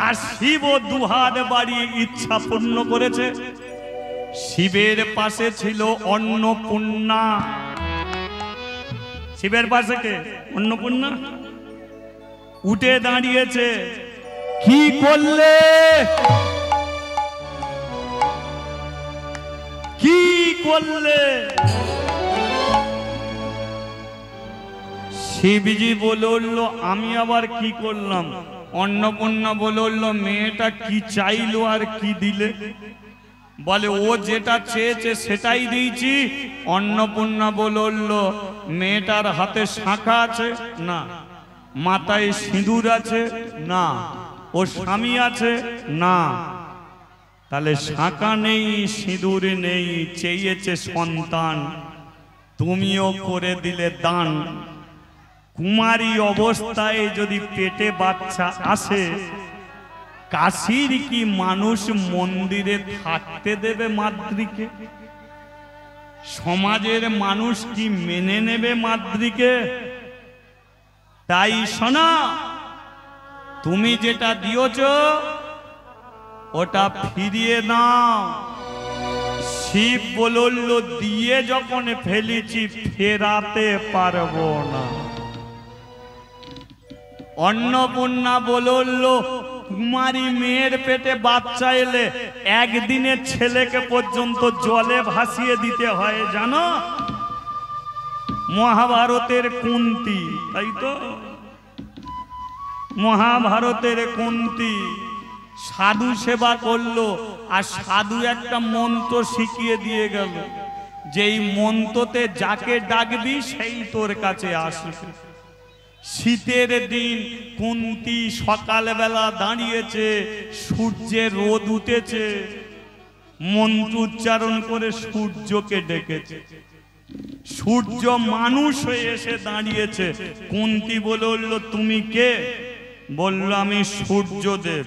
আর শিবও দুহাত বাড়িয়ে ইচ্ছা পূর্ণ করেছে। শিবের পাশে ছিল অন্নপূর্ণা। শিবের পাশে কে? অন্নপূর্ণা। উঠে দাঁড়িয়েছে, কি করলে, কি করলে? শিবজি বলল, আমি আবার কি করলাম? অন্নপূর্ণা বলল, মেয়েটা কি চাইলো আর কি দিলে? বলে, ও যেটা চেয়েছে সেটাই দিয়েছি। অন্নপূর্ণা বলল, মেয়েটার হাতে শাঁখা আছে? না। মাথায় সিঁদুর আছে? না। ও স্বামী আছে? না। তাহলে শাঁখা নেই, সিঁদুর নেই, চেয়েছে সন্তান, তুমিও করে দিলে দান। কুমারী অবস্থায় যদি পেটে বাচ্চা আসে, কাশীর কি মানুষ মন্দিরে থাকতে দেবে মাদ্রিকে? সমাজের মানুষ কি মেনে নেবে মাদ্রিকে? তাই শোনা, তুমি যেটা দিয়েছ ওটা ফিরিয়ে নাও। শিব বলল, দিয়ে যখন ফেলেছি ফেরাতে পারবো না। অন্নপূর্ণা বলল, কুমারী মেয়ের পেটে বাচ্চা এলে একদিনের ছেলেকে পর্যন্ত জলে ভাসিয়ে দিতে হয়, জানো? মহাভারতের কুন্তী, তাই তো? মহাভারতের কুন্তী সাধু সেবা করলো, আর সাধু একটা মন্ত্র শিখিয়ে দিয়ে গেল, যেই মন্ত্রতে যাকে ডাকবি সেই তোর কাছে আসবে। শীতের দিন কুন্তী সকালবেলা দাঁড়িয়েছে, সূর্যের রোদ উঠেছে, মন্ত্র উচ্চারণ করে সূর্যকে ডেকেছে। সূর্য মানুষ হয়ে এসে দাঁড়িয়েছে। কুন্তী বলল, তুমি কে? বলল, আমি সূর্যদেব।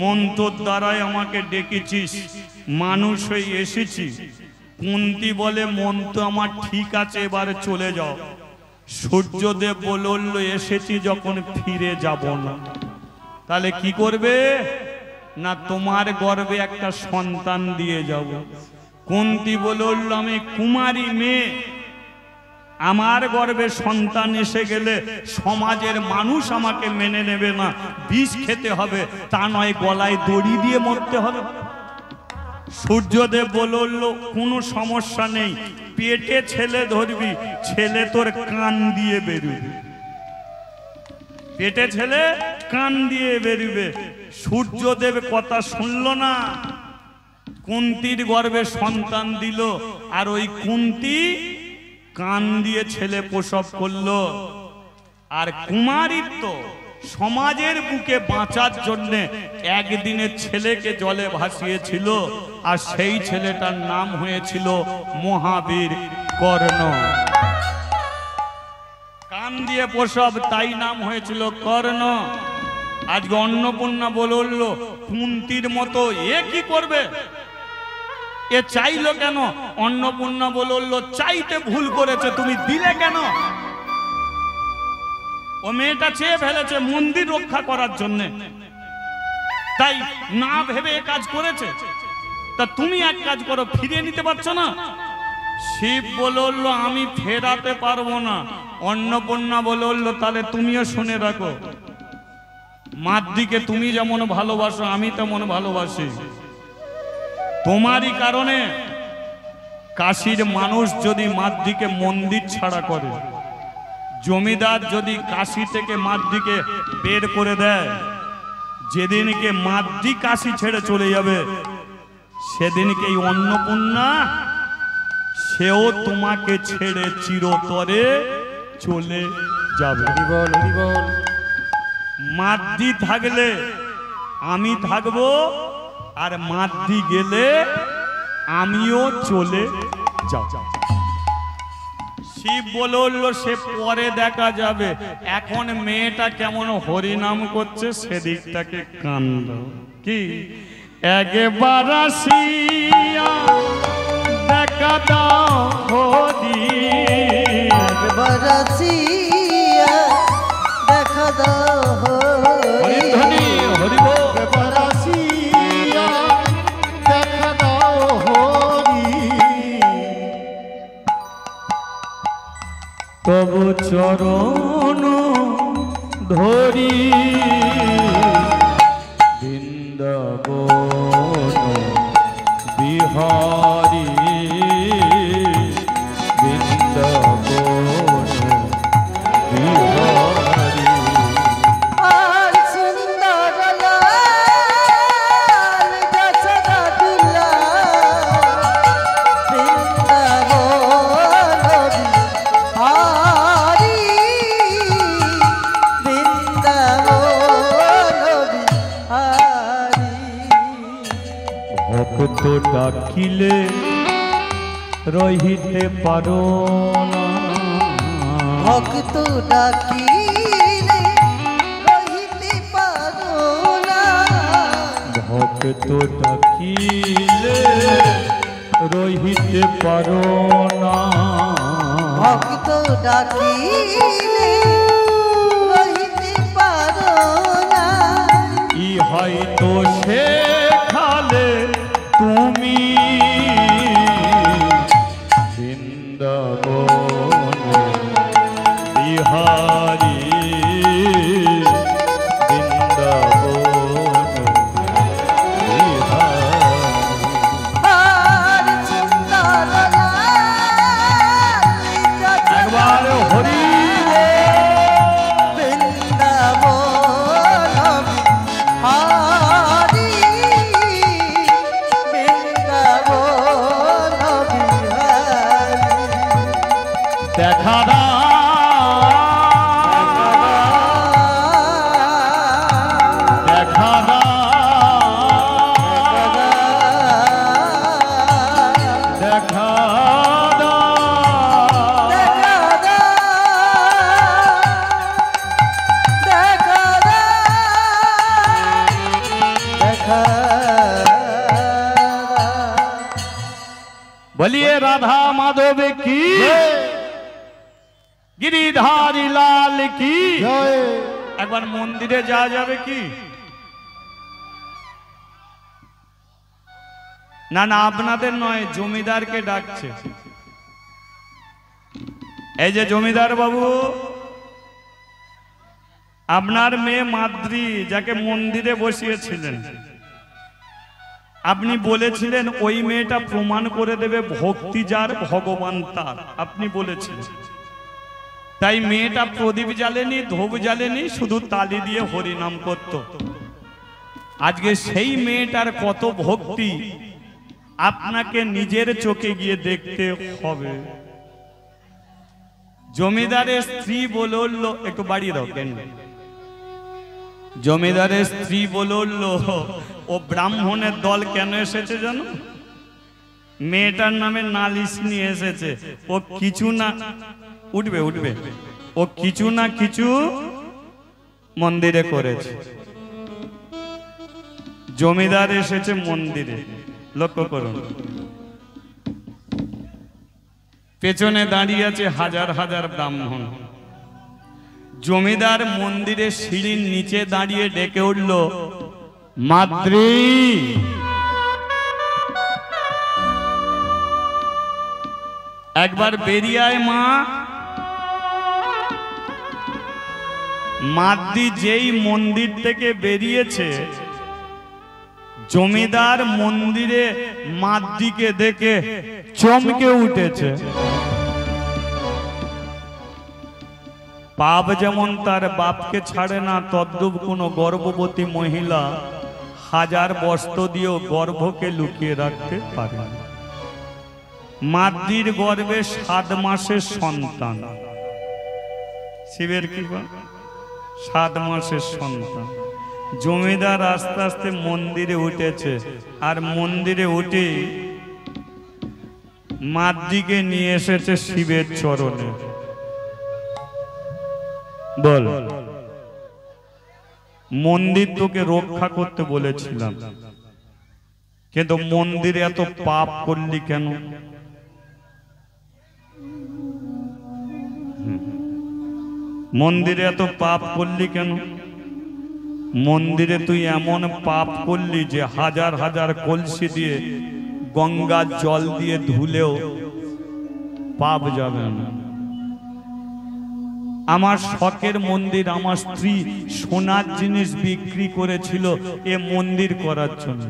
মন্ত্রের দ্বারাই আমাকে ডেকেছিস, মানুষ হয়ে এসেছি। কুন্তী বলে, মন্ত্র আমার ঠিক আছে, এবারে চলে যাও। সূর্যদেব বলল, এসেছি যখন ফিরে যাব না। তাহলে কি করবে? না, তোমার গর্ভে একটা সন্তান দিয়ে যাব। কুন্তী বলল, আমি কুমারী মেয়ে, আমার গর্ভে সন্তান এসে গেলে সমাজের মানুষ আমাকে মেনে নেবে না, বিষ খেতে হবে, তা নয় গলায় দড়ি দিয়ে মরতে হবে। সূর্যদেব বলল, কোনো সমস্যা নেই, পেটে ছেলে ধরবি, ছেলে তোর কান দিয়ে বেরোবে। পেটে ছেলে কান দিয়ে বেরোবে। সূর্যদেব কথা শুনল না, কুন্তীর গর্ভে সন্তান দিল, আর ওই কুন্তী কান দিয়ে ছেলে প্রসব করলো। আর কুমারীত্ব সমাজের বুকে বাঁচার জন্য একদিনের ছেলেকে জলে ভাসিয়েছিল, আর সেই ছেলেটার নাম হয়েছিল মহাবীর কর্ণ। কান দিয়ে প্রসব, তাই নাম হয়েছিল কর্ণ। আজকে অন্নপূর্ণা বলল, কুন্তীর মতো এ কি করবে? এ চাইলো কেন? অন্নপূর্ণা বলল, চাইতে ভুল করেছে, তুমি দিলে কেন? ও মেয়েটা চেয়ে ফেলেছে মন্দির রক্ষা করার জন্য, তাই না ভেবে কাজ করেছে। তা তুমি এক কাজ করো, ফিরিয়ে নিতে পারছো না? শিব বলল, আমি ফেরাতে পারবো না। অন্নপূর্ণা বলল, তাহলে তুমিও শুনে রাখো, মাদ্রিকে তুমি যেমন ভালোবাসো আমি তেমন ভালোবাসি। তোমারই কারণে কাশীর মানুষ যদি মাদ্রিকে মন্দির ছাড়া করে, জমিদার যদি কাশী থেকে মাদ্রিকে বের করে দেয়, যেদিনকে মাদ্রি কাশী ছেড়ে চলে যাবে, সেদিনকে এই অন্নপূর্ণা সেও তোমাকে ছেড়ে চিরতরে চলে যাবে। মাদ্রি থাকলে আমি থাকবো, আর মাদ্রি গেলে আমিও চলে যাব। শিব বলল, সে পরে দেখা যাবে, এখন মেয়েটা কেমন হরিনাম করছে সেদিকটাকে কান দাও। কি একবার আসিয়া দেখা দাও হরি, একবার আসিয়া দেখা দাও হরি। হরি হরি বল। চরণ ধরি বৃন্দাবন বিহারী বৃন্দাবন বিহারী। আর সুন্দর লাল যশোদা দুলা বৃন্দাবন বিহারী বৃন্দাবন বিহারী। ভক্ত ডাকিলে রহিতে পারো না, ভক্ত ডাকিলে রহিতে পারো না, ভক্ত ডাকিলে রহিতে পারো না, ভক্ত ডাকিলে রহিতে পারো না। ই হয়তো শেখালে তুমি বৃন্দাবন বিহারী বৃন্দাবন বিহারী। আর সুন্দর লাল একবার হরি বৃন্দাবন বিহারী বৃন্দাবন বিহারী। দেখা দাও, দেখা দাও, দেখা দাও। বলিए राधा माधव की, गिरिधारी लाल की। একবার মন্দিরে যাওয়া যাবে কি? না না, আপনাদের নয়, জমিদারকে ডাকছে। এই যে জমিদার বাবু, আপনার মেয়ে মাদ্রি যাকে মন্দিরে বসিয়েছিলেন, আপনি বলেছিলেন ওই মেয়েটা প্রমাণ করে দেবে ভক্তি যার ভগবান তার, আপনি বলেছিলেন। তাই মেয়েটা প্রদীপ জ্বালেনি, ধূপ জ্বালেনি, শুধু তালি দিয়ে হরিনাম করত। আজকে সেই মেয়েটার কত ভক্তি আপনাকে নিজের চোখে গিয়ে দেখতে হবে। জমিদারের স্ত্রী বলে উঠল, একটু বাড়িয়ে দাও কেন, জমিদারের স্ত্রী বলে উঠল, ও ব্রাহ্মণের দল কেন এসেছে জানো? মেয়েটার নামে নালিশ নিয়ে এসেছে। ও কিছু না, উঠবে উঠবে, ও কিছু না কিছু মন্দিরে করেছে। জমিদার এসেছে মন্দিরে, লক্ষ্য করুন, পেছনে দাঁড়িয়ে আছে হাজার হাজার ব্রাহ্মণ। জমিদার মন্দিরের সিঁড়ির নিচে দাঁড়িয়ে ডেকে উঠল, মাদ্রি, একবার বেরিয়ে আয় মা। মাদ্রি যেই মন্দির থেকে বেরিয়েছে, জমিদার মন্দিরে মাদ্রিকে দেখে চমকে উঠেছে। পাপ যেমন তার বাপকে ছাড়ে না, তদ্রূপ কোনো গর্ভবতী মহিলা হাজার বস্ত্র দিয়েও গর্ভকে লুকিয়ে রাখতে পারে না। মাদ্রির গর্ভে 7 মাসের সন্তান, শিবের কৃপা, 7 মাসের সন্তান। জমিদার আস্তে আস্তে মন্দিরে উঠেছে, আর মন্দিরে উঠে মাদ্রিকে নিয়ে এসেছে শিবের চরণে। বল, মন্দির তোকে রক্ষা করতে বলেছিলাম, কিন্তু মন্দিরে এত পাপ করলি কেন? মন্দিরে এত পাপ করলি কেন? মন্দিরে তুই এমন পাপ করলি যে হাজার হাজার কলসি দিয়ে গঙ্গার জল দিয়ে ধুলেও পাপ যাবে না। আমার শখের মন্দির আমার স্ত্রী সোনার জিনিস বিক্রি করেছিল এ মন্দির করার জন্য।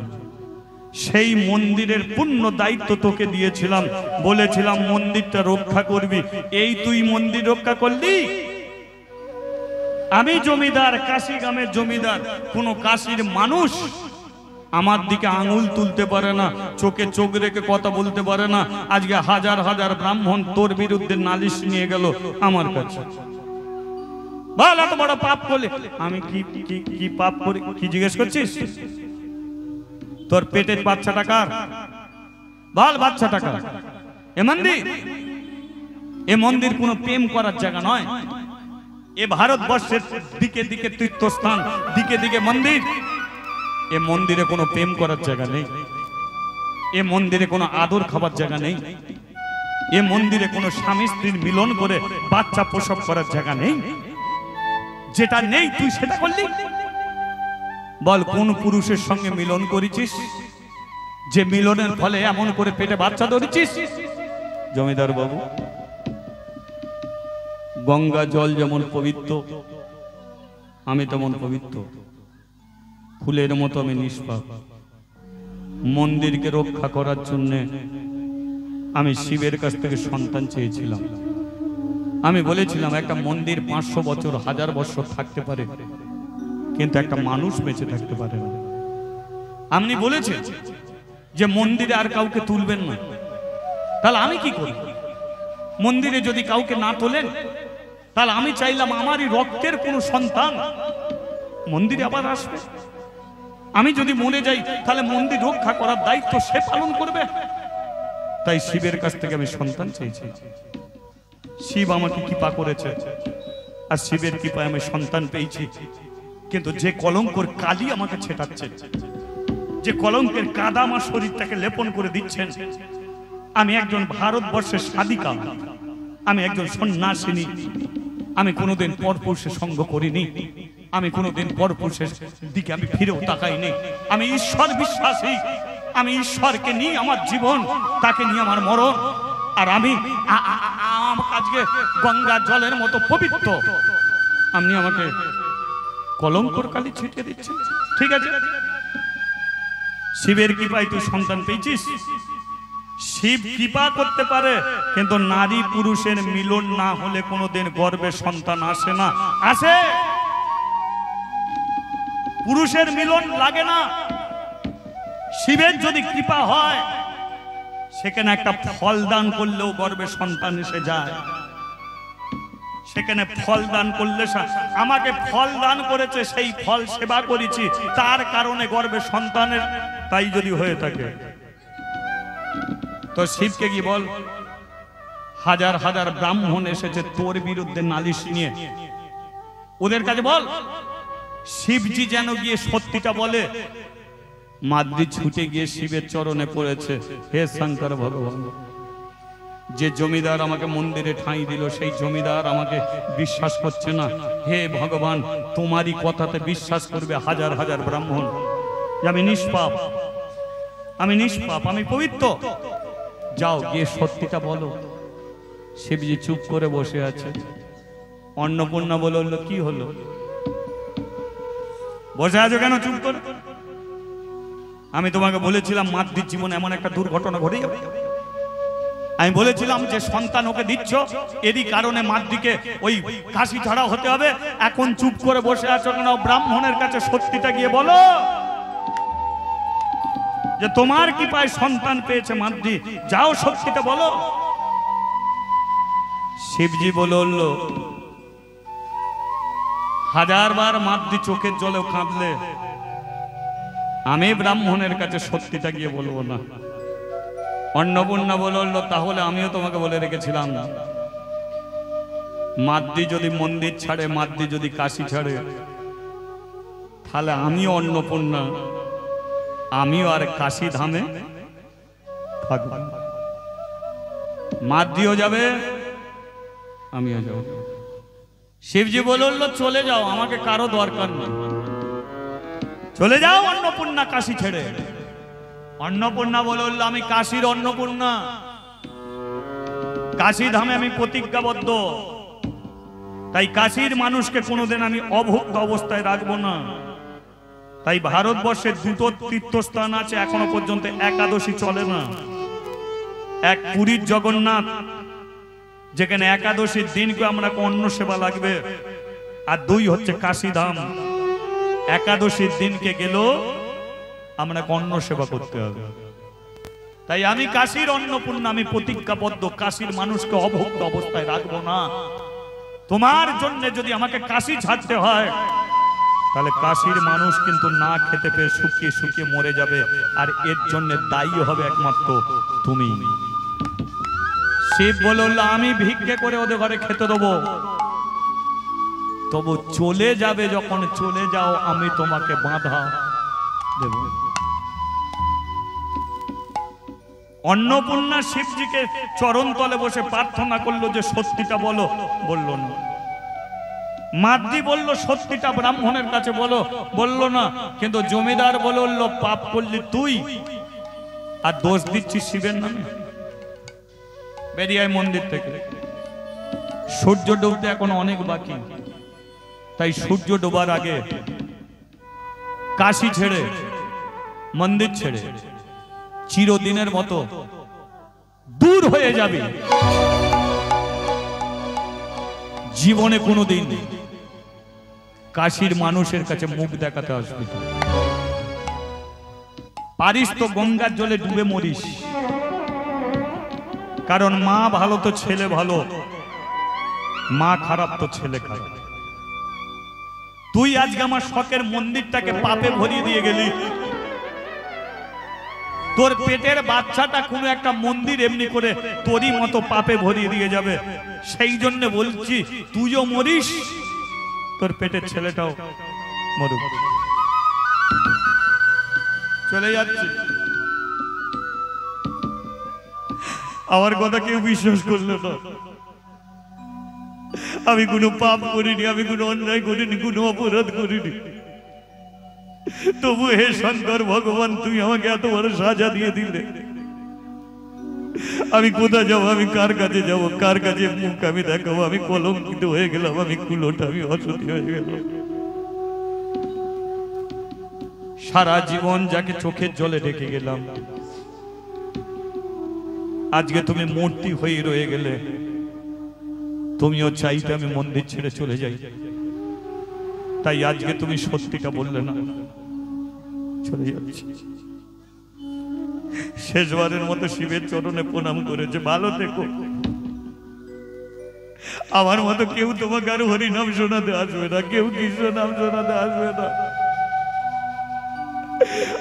সেই মন্দিরের পূর্ণ দায়িত্ব তোকে দিয়েছিলাম, বলেছিলাম মন্দিরটা রক্ষা করবি, এই তুই মন্দির রক্ষা করলি? আমি জমিদার, কাশি গ্রামের জমিদার, কোন কাশির মানুষ আমার দিকে আঙুল তুলতে পারে না, চোখে চোখ রেখে কথা বলতে পারে না। আজকে হাজার হাজার ব্রাহ্মণ তোর বিরুদ্ধে নালিশ নিয়ে গেল আমার কাছে। বল এত বড় পাপ করলে আমি কি কি কি পাপ করি? কি জিজ্ঞেস করছিস? তোর পেটের বাচ্চাটা কার? বল বাচ্চাটা কার? এ মন্দির কোনো প্রেম করার জায়গা নয়। এ ভারতবর্ষের দিকে দিকে তীর্থস্থান, দিকে দিকে মন্দির। এ মন্দিরে কোনো প্রেম করার জায়গা নেই, এ মন্দিরে কোনো আদর খাবার জায়গা নেই, এ মন্দিরে কোনো স্বামী স্ত্রীর মিলন করে বাচ্চা প্রসব করার জায়গা নেই। যেটা নেই তুই সেটা করলি। বল কোন পুরুষের সঙ্গে মিলন করেছিস যে মিলনের ফলে এমন করে পেটে বাচ্চা ধরেছিস? জমিদার বাবু, গঙ্গা জল যেমন পবিত্র আমি তেমন পবিত্র, ফুলের মতো আমি নিষ্পাপ। মন্দিরকে রক্ষা করার জন্য আমি শিবের কাছ থেকে সন্তান চেয়েছিলাম। আমি বলেছিলাম একটা মন্দির 500 বছর 1000 বছর থাকতে পারে, কিন্তু একটা মানুষ বেঁচে থাকতে পারে না। আপনি বলেছেন যে মন্দিরে আর কাউকে তুলবেন না, তাহলে আমি কি করি? মন্দিরে যদি কাউকে না তোলেন, তাহলে আমি চাইলাম আমারই রক্তের কোনো সন্তান মন্দিরে আবার আসবে। আমি যদি মরে যাই তাহলে মন্দির রক্ষা করার দায়িত্ব সে পালন করবে। তাই শিবের কাছ থেকে আমি সন্তান চেয়েছি। শিব আমাকে কৃপা করেছে, আর শিবের কৃপায় আমি সন্তান পেয়েছি। কিন্তু যে কলঙ্কের কালি আমাকে ছেটাচ্ছে, যে কলঙ্কের কাদা আমার শরীরটাকে লেপন করে দিচ্ছেন, আমি একজন ভারতবর্ষের সাধিকা, আমি একজন সন্ন্যাসিনী, আমি কোনোদিন পরপুরুষের সঙ্গ করিনি, আমি কোনোদিন পরপুরুষের দিকে আমি ফিরেও তাকাইনি। আমি ঈশ্বর বিশ্বাসী, আমি ঈশ্বরকে নিয়ে আমার জীবন, তাকে নিয়ে আমার মরণ। আর আমি আজকে গঙ্গা জলের মতো পবিত্র, আপনি আমাকে কলঙ্কর কালি ছিটিয়ে দিচ্ছেন। ঠিক আছে, শিবের কৃপায় তুই সন্তান পেয়েছিস। শিব কৃপা করতে পারে, কিন্তু নারী পুরুষের মিলন না হলে কোনোদিন গর্ভে সন্তান আসে না। আসে, পুরুষের মিলন লাগে না। শিবের যদি কৃপা হয়, সেখানে একটা ফল দান করলেও গর্ভে সন্তান এসে যায়। সেখানে ফল দান করলে, আমাকে ফল দান করেছে, সেই ফল সেবা করেছি, তার কারণে গর্ভে সন্তানের, তাই যদি হয়ে থাকে তো শিবকে কি বল, হাজার হাজার ব্রাহ্মণ এসেছে তোর বিরুদ্ধে নালিশ নিয়ে, ওদের কাছে বল শিবজি যেন গিয়ে সত্যিটা বলে। মাদ্রি ছুটে গিয়ে শিবের চরণে পড়েছে, হে শঙ্কর ভগবান, যে জমিদার আমাকে মন্দিরে ঠাঁই দিল, সেই জমিদার আমাকে বিশ্বাস করছে না। হে ভগবান, তোমারই কথাতে বিশ্বাস করবে হাজার হাজার ব্রাহ্মণ যে আমি নিষ্পাপ, আমি নিষ্পাপ, আমি পবিত্র। যাও গিয়ে সত্যিটা বলো। শিবজি চুপ করে বসে আছে। অন্নপূর্ণা বলল, কি হলো, বসে আছো কেন চুপ করে? আমি তোমাকে বলেছিলাম মাদ্রির জীবনে এমন একটা দুর্ঘটনা ঘটে যাবে। আমি বলেছিলাম যে সন্তান ওকে দিচ্ছ, এরই কারণে মাদ্রিকে ওই কাশি ছাড়া হতে হবে। এখন চুপ করে বসে আছো কেন? ব্রাহ্মণের কাছে সত্যিটা গিয়ে বলো যে তোমার কি পায় সন্তান পেয়েছে মাদ্রি, যাও সত্যিটা বলো। শিবজি বলল, হাজারবার মাদ্রি চোখের জলেও কাঁদলে আমি ব্রাহ্মণের কাছে সত্যিটা গিয়ে বলবো না। অন্নপূর্ণা বলল, তাহলে আমিও তোমাকে বলে রেখেছিলাম, মাদ্রি যদি মন্দির ছাড়ে, মাদ্রি যদি কাশি ছাড়ে, তাহলে আমিও অন্নপূর্ণা, আমিও আর কাশি ধামে থাকব। মাদ্রিও যাবে, আমিও যাব। শিবজি বলল, চলে যাও, আমাকে কারো দরকার নেই, চলে যাও অন্নপূর্ণা কাশি ছেড়ে। অন্নপূর্ণা বলল, আমি কাশীর অন্নপূর্ণা, কাশী ধামে আমি প্রতিজ্ঞাবদ্ধ, তাই কাশীর মানুষকে কোনোদিন আমি অভুক্ত অবস্থায় রাখবো না। তাই ভারতবর্ষের দুটো তীর্থস্থান আছে এখনো পর্যন্ত একাদশী চলে না। এক পুরীর জগন্নাথ, যেখানে একাদশীর দিনকে আমরা অন্ন সেবা লাগবে, আর দুই হচ্ছে কাশীধাম, একাদশীর দিনকে গেল আমরা অন্ন সেবা করতে হবে। তাই আমি কাশীর অন্নপূর্ণা, আমি প্রতিজ্ঞাবদ্ধ, কাশীর মানুষকে অভুক্ত অবস্থায় রাখবো না। তোমার জন্য যদি আমাকে কাশী ছাড়তে হয়, তাহলে কাশীর মানুষ কিন্তু না খেতে পেয়ে শুকিয়ে শুকিয়ে মরে যাবে, আর এর জন্য দায়ী হবে একমাত্র তুমি। শিব বলল আমি ভিক্ষে করে ওদের ঘরে খেতে দেবো, তবু চলে যাবে যখন চলে যাও আমি তোমাকে বাধা দেব। অন্নপূর্ণা শিবজিকে চরণ তলে বসে প্রার্থনা করলো যে সত্যিটা বলো, বলল না। মাদ্রি বলল সত্যিটা ব্রাহ্মণের কাছে বলো, বলল না। কিন্তু জমিদার বলল পাপ করলি তুই আর দোষ দিচ্ছিস শিবের নামে, বেরিয়ে আয় মন্দির থেকে। সূর্য ডুবতে এখন অনেক বাকি, তাই সূর্য ডোবার আগে কাশী ছেড়ে, মন্দির ছেড়ে চিরদিনের মতো দূর হয়ে যাবে। জীবনে কোনোদিন কাশীর মানুষের কাছে মুখ দেখাতে আসবে। পারিস তো গঙ্গার জলে ডুবে মরিস, কারণ মা ভালো তো ছেলে ভালো, মা খারাপ তো ছেলে খারাপ। তুই আজকে আমার শখের মন্দিরটাকে পাপে ভরিয়ে দিয়ে গেলি। তোর পেটের বাচ্চাটা কোনো একটা মন্দির এমনি করে তোরই মতো পাপে ভরিয়ে দিয়ে যাবে। সেই জন্য বলছি তুইও মরিস, তোর পেটের ছেলেটাও মরুক। চলে যাচ্ছে, আমার কথা কেউ বিশ্বাস করলো না। আমি কোনো পাপ করিনি, আমি কোনো অন্যায় করিনি, কোনো অপরাধ করিনি, তবু হে শঙ্কর ভগবান তুমি আমাকে এত বড় সাজা দিয়ে দিলে। আমি কোথায় যাবো, আমি কার কাছে যাবো, কার কাছে মুখ আমি দেখাবো? আমি কলঙ্কিত হয়ে গেলাম, আমি কুলোটা, আমি অসতী হয়ে গেলাম। সারা জীবন যাকে চোখের জলে রেখে গেলাম, আজকে তুমি মূর্তি হয়ে রয়ে গেলে। তুমিও চাইতে আমি মন্দির ছেড়ে চলে যাই, তাই আজকে তুমি সত্যিটা বললে না, চলে যাচ্ছি। শেষবারের মতো শিবের চরণে প্রণাম করেছে, ভালো থেকো। আমার মতো কেউ তোমাকে আর হরিনাম শোনাতে আসবে না, কেউ কৃষ্ণ নাম শোনাতে আসবে না।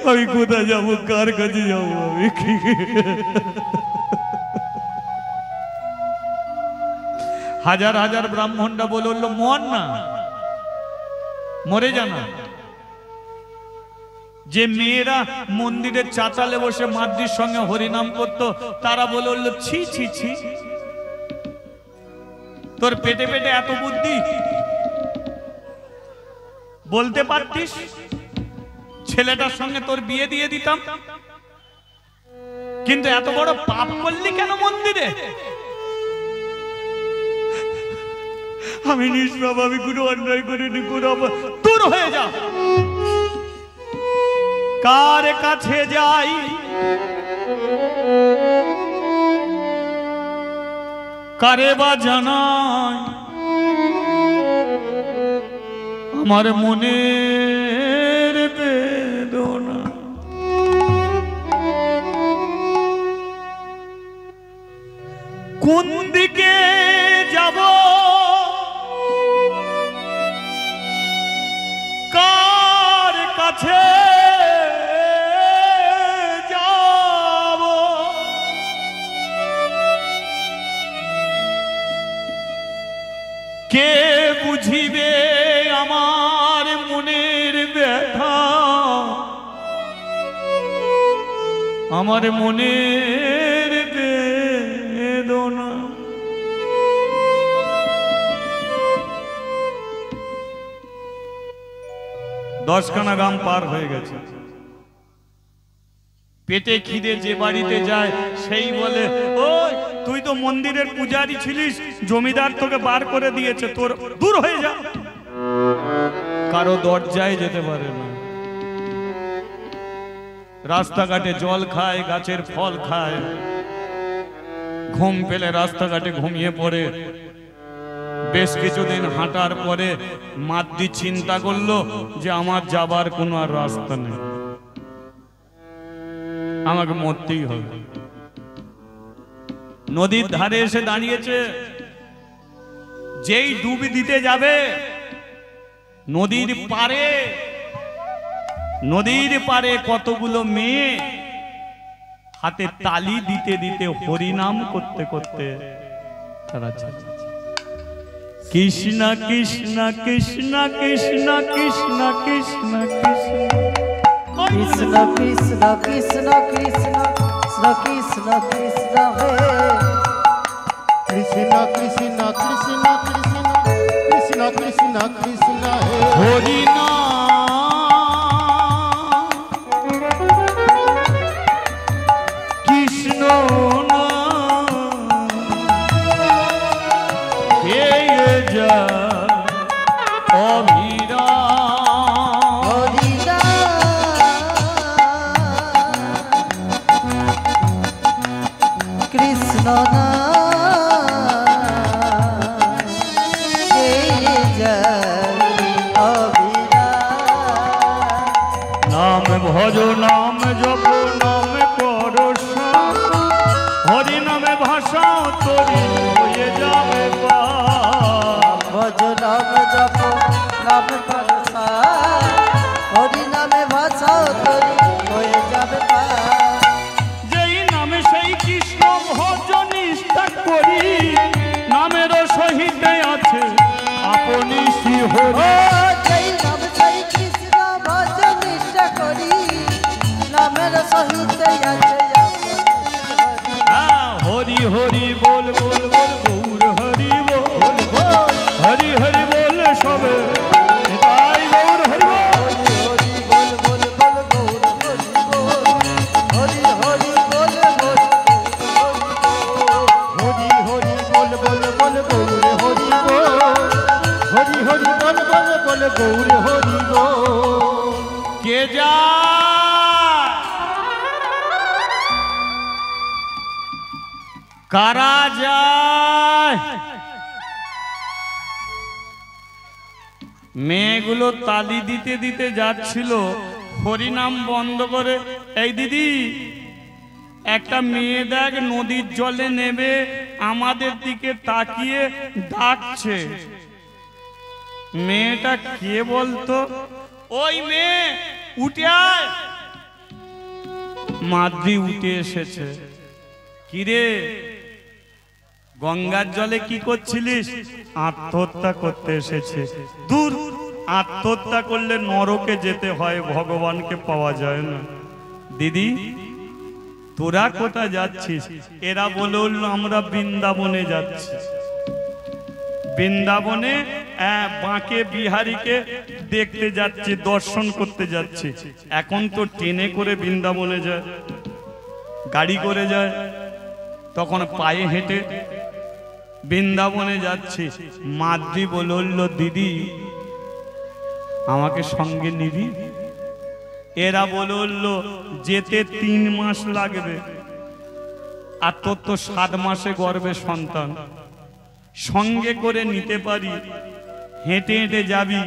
আমি কোথায় যাবো, কার কাছে যাবো? আমি হাজার হাজার ব্রাহ্মণরা বলল মর না, মরে জানা। যে মেয়েরা মন্দিরের চাতালে বসে মাদ্রির সঙ্গে হরিনাম করত, তারা বলল ছি ছি ছি, তোর পেটে পেটে এত বুদ্ধি, বলতে পারতিস ছেলেটার সঙ্গে তোর বিয়ে দিয়ে দিতাম, কিন্তু এত বড় পাপ করলি কেন মন্দিরে? আমি নিষ্পাপ, আমি কোনো অন্যায় করিনি, কোনো দূর হয়ে যা। কার কাছে যাই, কারে বা জানাই আমার মনের বেদনা। কোন দিকে যাব, কার কাছে যাব, কে বুঝিবে আমার মনের ব্যথা, আমার মনের বেদনা। দশখানা গ্রাম পার হয়ে গেছে। পেটে খিদে যে বাড়িতে যায় সেই বলে ওই তুই তো মন্দিরের পূজারি ছিলিস, জমিদার তোকে বার করে দিয়েছে, তোর দূর হয়ে যা। কারো দরজায় যেতে পারে না, রাস্তাঘাটে জল খায়, গাছের ফল খায়, ঘুম পেলে রাস্তাঘাটে ঘুমিয়ে পড়ে। বেশ কিছুদিন হাঁটার পরে মাদ্রি চিন্তা করলো যে আমার যাবার কোনো আর রাস্তা নেই, আমাকে মরতেই হবে। নদীর ধারে এসে দাঁড়িয়েছে, যেই ডুবি দিতে যাবে নদীর পারে কতগুলো মেয়ে হাতে তালি দিতে দিতে হরিনাম করতে করতে তারা কৃষ্ণ কৃষ্ণ কৃষ্ণ কৃষ্ণ কৃষ্ণ কৃষ্ণ কৃষ্ণ কৃষ্ণ কৃষ্ণ কৃষ্ণ কৃষ্ণ কৃষ্ণ কৃষ্ণ হে কৃষ্ণ কৃষ্ণ কৃষ্ণ কৃষ্ণ কৃষ্ণ কৃষ্ণ কৃষ্ণ হে হরিনাম কৃষ্ণ কৃষ্ণ নাম ভজ নাম জপ নাম করো হরি নামে ভাষা তরি হয়ে যাবে ভজ নাম জপ নাম করো হরি নামে ভাষা তরি হয়ে যাবে। যেই নামে সেই কৃষ্ণ ভজ নিষ্ঠা করি, নামের সহিতে আছে আপনি শ্রী হরি। যেই নাম সেই কৃষ্ণ ভজ নিষ্ঠা করি, নামের সহিতে আছে হরি হরি বল বল বল গৌর হরি বল বল, হরি হরি বল সবে তাই গৌর হরি বল। হরি বল বল বল গৌর হরি বল, হরি হরি বল বল হরি হরি বল বল বল গৌর হরি বল, হরি হরি বল বল বল গৌর হরি বল। কে যায় কারা যায়? মেয়েগুলো তালি দিতে দিতে যাচ্ছিল, হরিনাম বন্ধ করে, এই দিদি একটা মেয়ে দেখ নদীর জলে নেবে আমাদের দিকে তাকিয়ে ডাকছে। মেয়েটা কে বলতো? ওই মেয়ে উঠে আয়। মাদ্রি উঠে এসেছে। কিরে গঙ্গার জলে কি করছিলিস? আত্মহত্যা করতে এসেছে। দূর, আত্মহত্যা করলে নরকে যেতে হয়, ভগবানকে পাওয়া যায় না। দিদি তোরা কোথায় যাচ্ছিস? এরা বলে উঠল আমরা বৃন্দাবনে যাচ্ছি। বৃন্দাবনে বাঁকে বিহারীকে দেখতে যাচ্ছি, দর্শন করতে যাচ্ছি। এখন তো ট্রেনে করে বৃন্দাবনে যায়, গাড়ি করে যায়, তখন পায়ে হেঁটে বৃন্দাবনে যাচ্ছি। মাদ্রি বলল দিদি আমাকে সঙ্গে নিবি? এরা বলল যেতে 3 মাস লাগবে, আর তোর তো 7 মাসে গর্ভে সন্তান, সঙ্গে করে নিতে পারি, হেঁটে হেঁটে যাবি,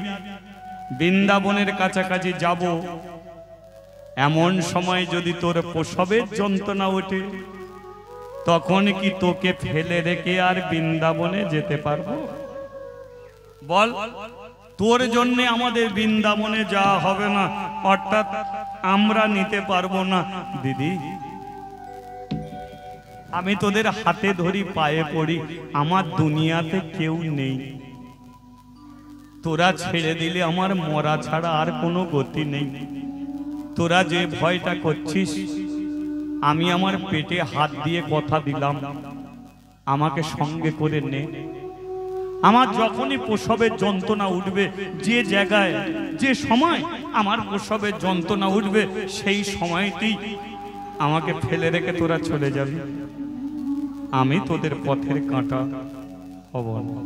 বৃন্দাবনের কাছাকাছি যাব, এমন সময় যদি তোর প্রসবের যন্ত্রণা ওঠে তখন কি তোকে ফেলে রেখে আর বৃন্দাবনে যেতে পারবো? বল, তোর জন্য আমাদের বৃন্দাবনে যাওয়া হবে না, অর্থাৎ আমরা নিতে পারবো না। দিদি আমি তোদের হাতে ধরি, পায়ে পড়ি, আমার দুনিয়াতে কেউ নেই, তোরা ছেড়ে দিলে আমার মরা ছাড়া আর কোনো গতি নেই। তোরা যে ভয়টা করছিস, আমি আমার পেটে হাত দিয়ে কথা দিলাম আমাকে সঙ্গে করে নে। আমার যখনই প্রসবের যন্ত্রণা উঠবে, যে জায়গায় যে সময় আমার প্রসবের যন্ত্রণা উঠবে, সেই সময়তেই আমাকে ফেলে রেখে তোরা চলে যাবি। আমি তোদের পথের কাঁটা হব না,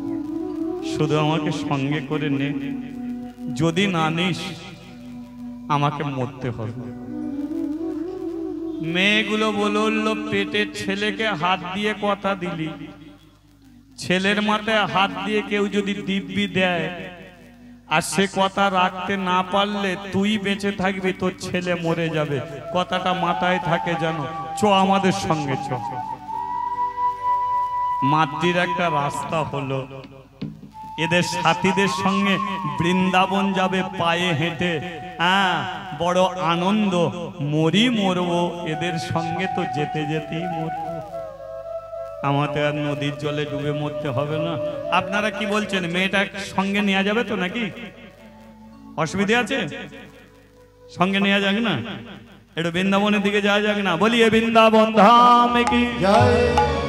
শুধু আমাকে সঙ্গে করে নে, যদি না নিস আমাকে মরতে হবে। মেয়েগুলো বলল, পেটের ছেলেকে হাত দিয়ে কথা দিলি, ছেলের মাথায় হাত দিয়ে কেউ যদি দিব্যি দেয় আর সে কথা রাখতে না পারলে তুই বেঁচে থাকবি, তোর ছেলে মরে যাবে, কথাটা মাথায় থাকে জানো। চ আমাদের সঙ্গে চ। মাতৃর একটা রাস্তা হলো, এদের সাথীদের সঙ্গে বৃন্দাবন যাবে পায়ে হেঁটে। হ্যাঁ, বড় আনন্দ, মরি মরবো এদের সঙ্গে তো যেতে যেতেই মরবো, আমাদের আর নদীর জলে ডুবে মরতে হবে না। আপনারা কি বলছেন, মেয়েটা সঙ্গে নেওয়া যাবে তো নাকি? অসুবিধা আছে? সঙ্গে নেওয়া যাক না, একটু বৃন্দাবনের দিকে যাওয়া যাক না। বলিয়ে বৃন্দাবন ধাম কি জয়,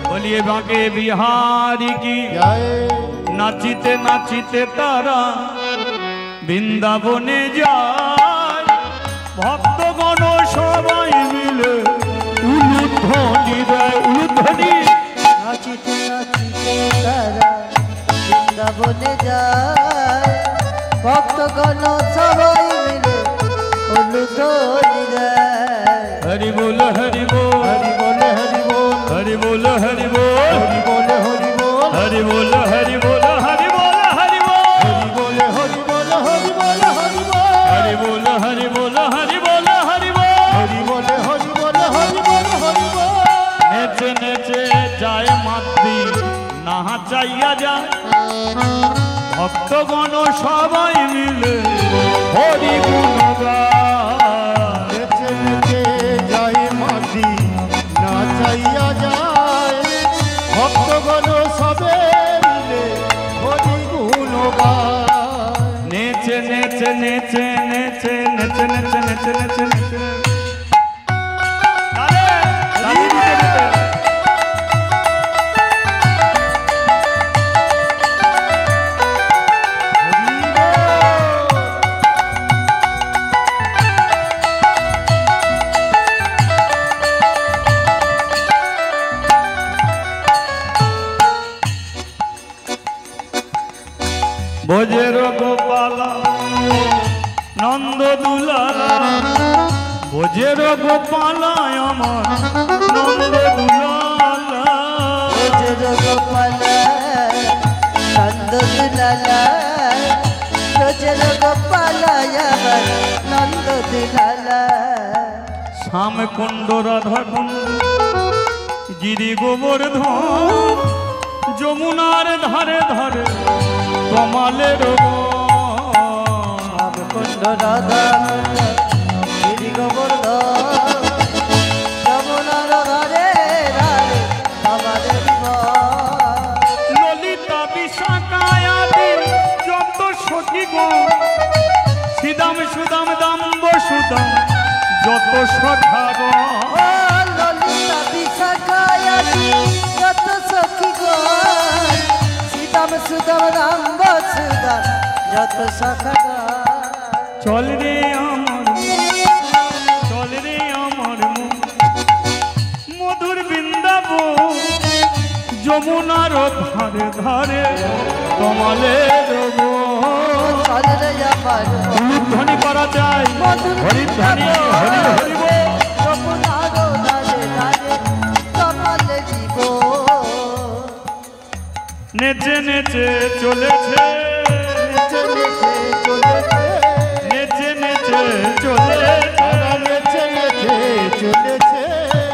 বলিয়ে বাঁকে বিহারি কি জয়। নাচিতে নাচিতে তারা বৃন্দাবনে যায়, ভক্তগণ সবাই মিলে উলুধ্বনি দেয়, উলুধ্বনি। নাচিতে নাচিতে তারা বৃন্দাবনে যায়, ভক্তগণ সবাই মিলে উলুধ্বনি দেয়। হরি বল হরি বল, হরি বল হরি বল, হরি বল হরি বল, হরি বল হরি বল, হরি বল হরি বল, হরি বল হরি বল, হরি বল হরি বল, হরি বল হরি বল, হরি বল হরি বল, হরি বল হরি বল। হরি বল হরি বল, হরি বল হরি বল। নেচে নেচে যায় মাতৃ নাহা চাইয়া যায়, ভক্তগণ সবাই মিলে হরি গুণ গায়। নেচে নেচে যায় মাতৃ না চাইয়া যায়, ভক্তগণ সবে মিলে হরি গুণ গায়। নেচে নেচে নেচে নেচে নেচে নেচে নেচে নেচে নেচে তালে, তালে দিতে দিতে। ভোজের গোপাল নন্দ দুলালা, ভোজের গোপাল আমার নন্দ দুলালা। ভোজের গোপাল নন্দ দুলালা, ভোজের গোপাল আমার নন্দ দুলালা। শ্যাম কুণ্ড রাধা কুণ্ড গিরি গোবর্ধন, যমুনার ধারে ধারে কমালের বন। কুণ্ড রাধা গিরি গোবর্ধন, যমুনার ধারে ধারে আমাদের বন। ললিতা বিশাখায়াদি যত সখীগণ, সিদাম সুদাম দাম্ব সুদাম যত সখাগণ। ও ললিতা বিশাখায়াদি যত সখীগণ, সীতাম সুদাম রাম্ব সুদাম যত সখাগণ। চল রে আমার চল রে আমার মধুর বৃন্দাবন, যমুনার ধারে ধারে কমলের বন। চল রে আমার উলুধ্বনি করা যায়, মধুর হরিধ্বনি হরি হরি বল। যমুনার ধারে ধারে কমলে জীবন। নেচে নেচে চলেছে, নেচে নেচে চলেছে, নেচে নেচে চলেছে, তারা নেচে নেচে চলেছে।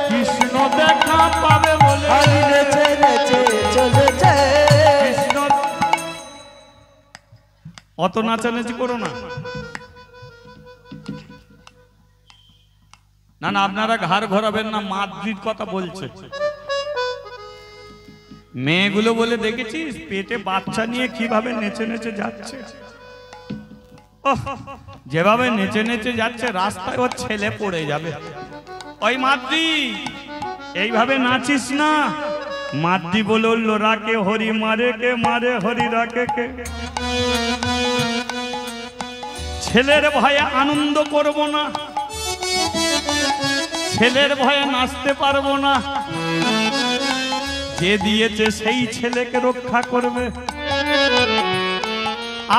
কৃষ্ণ দেখা পাবে বলে। হরি নেচে নেচে চলেছে। কৃষ্ণ অত নাচানাচি করো না। না না, আপনারা ঘাড় ঘোরাবেন না, মাতৃর কথা বলছে। মেয়েগুলো বলে দেখেছিস পেটে বাচ্চা নিয়ে কিভাবে নেচে নেচে যাচ্ছে। ওহ, যেভাবে নেচে নেচে যাচ্ছে রাস্তায় ওর ছেলে পড়ে যাবে। ওই মাতৃ, এইভাবে নাচিস না। মাতৃ বলল, রাকে হরি মারে কে, মারে হরি রাকে কে। ছেলের ভয়ে আনন্দ করব না, ছেলের ভয়ে নাচতে পারবো না। যে দিয়েছে সেই ছেলেকে রক্ষা করবে।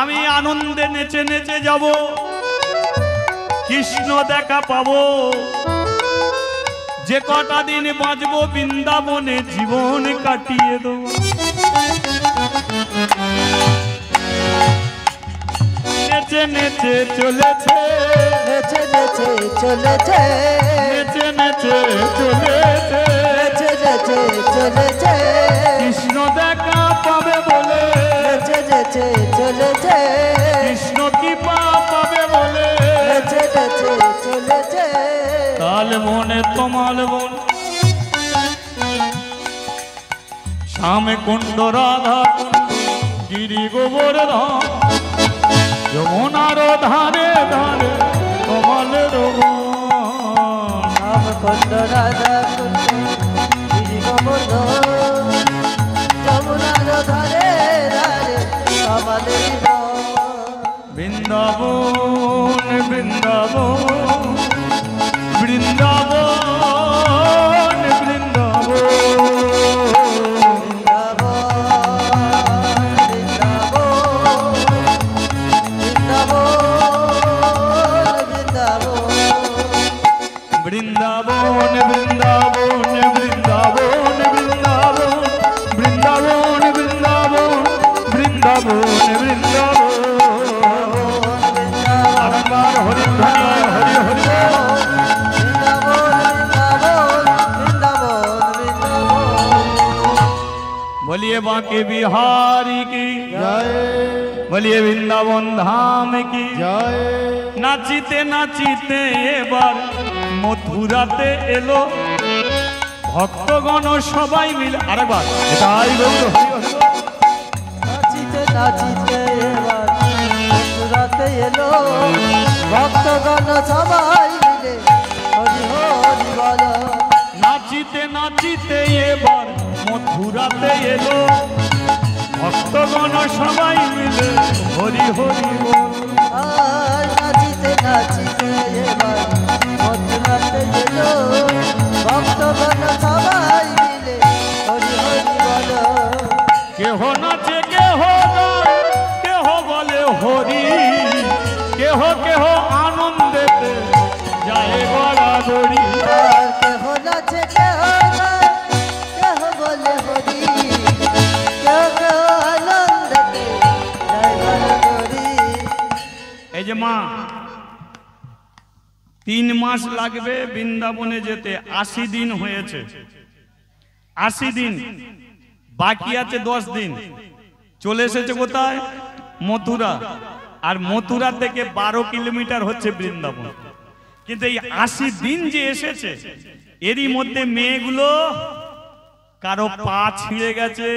আমি আনন্দে নেচে নেচে যাব, কৃষ্ণ দেখা পাবো। যে কটা দিন বাঁচবো বৃন্দাবনে জীবন কাটিয়ে দেবো। নেচে নেচে চলেছে, নেচে নেচে চলেছে, নেচে নেচে চলেছে, নেচে নেচে চলেছে, কৃষ্ণ দেখা পাবে বলে, নেচে নেচে চলেছে, কৃষ্ণ কৃপা পাবে বলে, নেচে নেচে চলেছে। তাল মনে তোমাল বন, শ্যামে কুণ্ড রাধা কুণ্ড, গিরি গোবর্ধন, যমুনার ধারে ধারে কমলের বন। রাম কুণ্ড রাধা কুণ্ড গিরি গোবর্ধন, যমুনার ধারে ধারে কমলের বন। বৃন্দাবন বৃন্দাবন বৃন্দাবন বৃন্দাবন, বৃন্দাবন বৃন্দাবন বৃন্দাবন বৃন্দাবন বৃন্দাবন বৃন্দাবন বৃন্দাবন। আরেকবার হরি ধ্বনি, হরি হরি। बोलिए बांके बिहारी की জয় बोलिए वृंदावन धाम की জয়। নাচিতে নাচিতে এবার মথুরাতে এলো ভক্তগণ সবাই মিলে। আরেকবার এটাই গৌর হরি হরি। নাচিতে নাচিতে এবার মথুরাতে এলো ভক্তগণ সবাই মিলে হরি হরি বল। নাচিতে নাচিতে এবার মথুরাতে এলো ভক্তগণ সবাই মিলে হরি হরি বল। আর নাচিতে নাচিতে এবার মথুরাতে এলো ভক্তগণ সবাই মিলে হরি হরি বল। কেহ নাচে কেহ গায়, কেহ বলে হরি, কেহ কেহ আনন্দেতে যায় গড়াগড়ি। আর কেহ নাচে কেহ গায়, কেহ বলে হরি, কেহ কেহ আনন্দেতে যায় গড়াগড়ি। এই যে মা 3 মাস লাগবে বৃন্দাবনে যেতে, 80 দিন হয়েছে, 80 দিন বাকি আছে 10 দিন। চলে এসেছে কোথায়? মথুরা। আর মথুরা থেকে 12 কিলোমিটার হচ্ছে বৃন্দাবন। কিন্তু এই 80 দিন যে এসেছে এরই মধ্যে মেয়েগুলো কারো পা ছিঁড়ে গেছে,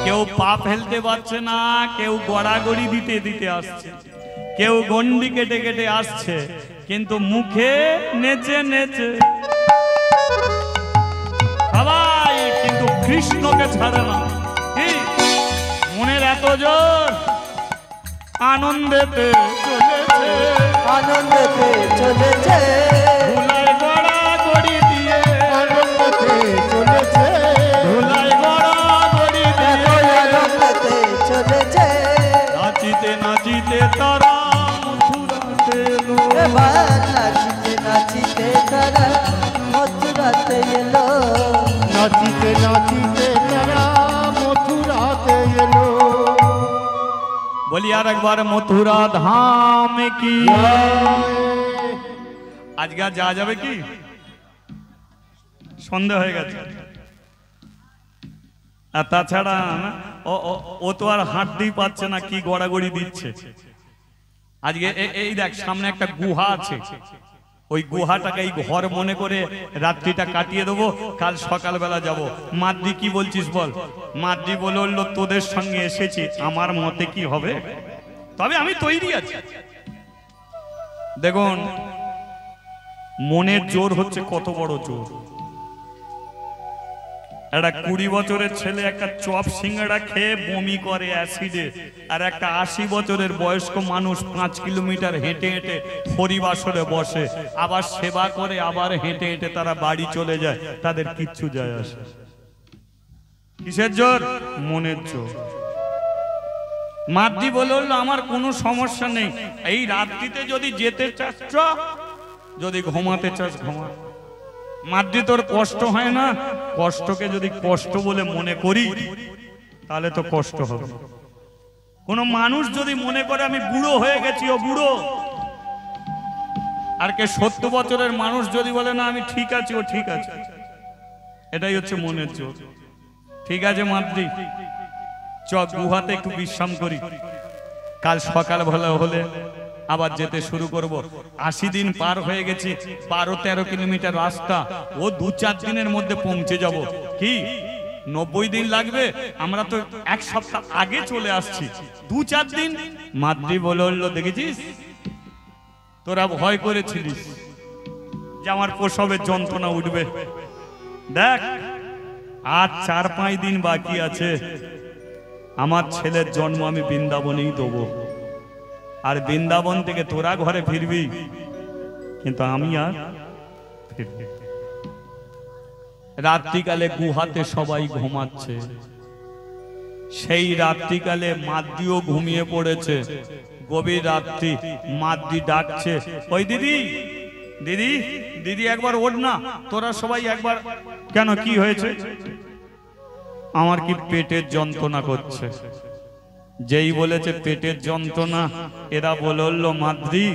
কেউ পা ফেলতে পারছে না, কেউ গড়াগড়ি দিতে দিতে আসছে, কেউ গন্ডি কেটে কেটে আসছে, কিন্তু মুখে নেচে নেচে সবাই, কিন্তু কৃষ্ণকে ছাড়ে না। কি মনের এত জোর, আনন্দেতে চলেছে, আনন্দেতে চলেছে, ধুলায় গড়াগড়ি দিয়ে, আনন্দতে চলেছে, ধুলায় গড়াগড়ি দেখো দিয়ে, আনন্দেতে চলেছে। নাচিতে নাচিতে তারা মথুরাতে এলো। এবার নাচিতে নাচিতে তারা মথুরাতে এলো। নাচিতে নাচিতে তারা মথুরাতে এলো। বলি আর একবার মথুরা ধাম কি। আজকে আর যাওয়া যাবে কি? সন্দেহ হয়ে গেছে। আর তাছাড়া ও তো আর হাঁটতেই পারছে না, কি গড়াগড়ি দিচ্ছে। আজকে এই দেখ সামনে একটা গুহা আছে, ওই গুহাটাকে এই ঘর মনে করে রাত্রিটা কাটিয়ে দেবো, কাল সকালবেলা যাব। মাদ্রি কি বলছিস বল? মাদ্রি বললো তোদের সঙ্গে এসেছি, আমার মতে কি হবে, তবে আমি তৈরি আছি। দেখুন মনের জোর হচ্ছে কত বড় জোর। একটা 20 বছরের ছেলে একটা চপ সিঙ্গাড়া খেয়ে বমি করে অ্যাসিডে, আর একটা 80 বছরের বয়স্ক মানুষ 5 কিলোমিটার হেঁটে হেঁটে হরিবাসরে বসে, আবার সেবা করে, আবার হেঁটে হেঁটে তারা বাড়ি চলে যায়, তাদের কিচ্ছু যায় আসে। কিসের জোর? মনের জোর। মাদ্রি বলে বললো আমার কোনো সমস্যা নেই, এই রাত্রিতে যদি যেতে চাস চ, যদি ঘুমাতে চাস ঘুমা। মাদ্রি তোর কষ্ট হয় না? কষ্টকে যদি কষ্ট বলে মনে করি তাহলে তো কষ্ট হবে। কোন মানুষ যদি মনে করে আমি বুড়ো হয়ে গেছি, ও বুড়ো। আর কে 70 বছরের মানুষ যদি বলে না আমি ঠিক আছি, ও ঠিক আছে। এটাই হচ্ছে মনের জোর। ঠিক আছে মাদ্রি, চ গুহাতে একটু বিশ্রাম করি, কাল সকাল বেলা হলে আবার যেতে শুরু করব। 80 দিন পার হয়ে গেছে, 12-13 কিলোমিটার রাস্তা, ও 2-4 দিনের মধ্যে পৌঁছে যাব। কি 90 দিন লাগবে? আমরা তো 1 সপ্তাহ আগে চলে আসছি, 2-4 দিন। মাদ্রি বলল দেখেছিস, তোরা ভয় করেছিলিস যে আমার প্রসবের যন্ত্রণা উঠবে, দেখ আর 4-5 দিন বাকি আছে, আমার ছেলের জন্ম আমি বৃন্দাবনেই দেবো, আর বৃন্দাবন থেকে তোরা ঘরে ফিরবি, কিন্তু আমি আর ফিরবি। রাত্রিকালে গুহাতে সবাই ঘুমাচ্ছে, সেই রাত্রিকালে মাদ্রিও ঘুমিয়ে পড়েছে। গভীর রাত্রি, মাদ্রি ডাকছে, ওই দিদি দিদি দিদি একবার ওঠ না, তোরা সবাই একবার। কেন, কি হয়েছে? আমার কি পেটের যন্ত্রণা করছে। যেই বলেছে পেটের যন্ত্রণা, এরা বলল মাদ্রি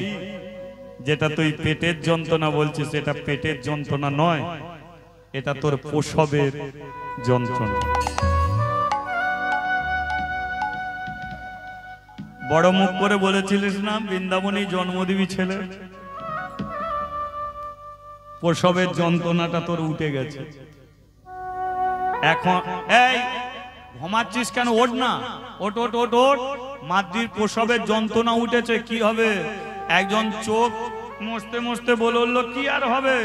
যেটা তুই পেটের যন্ত্রণা বলছিস এটা পেটের যন্ত্রণা নয়, এটা তোর প্রসবের যন্ত্রণা। বড় মুখ করে বলেছিলিস না বৃন্দাবনে জন্ম দিবি ছেলে, প্রসবের যন্ত্রণাটা তোর উঠে গেছে। এখন এই ঘুমাচ্ছিস কেন? ওঠ না, ওঠ ওঠ ওঠ ওঠ। মাদ্রির প্রসবের যন্ত্রণা উঠেছে, কি হবে? একজন চোখ মুছতে মুছতে বলল কি আর হবে,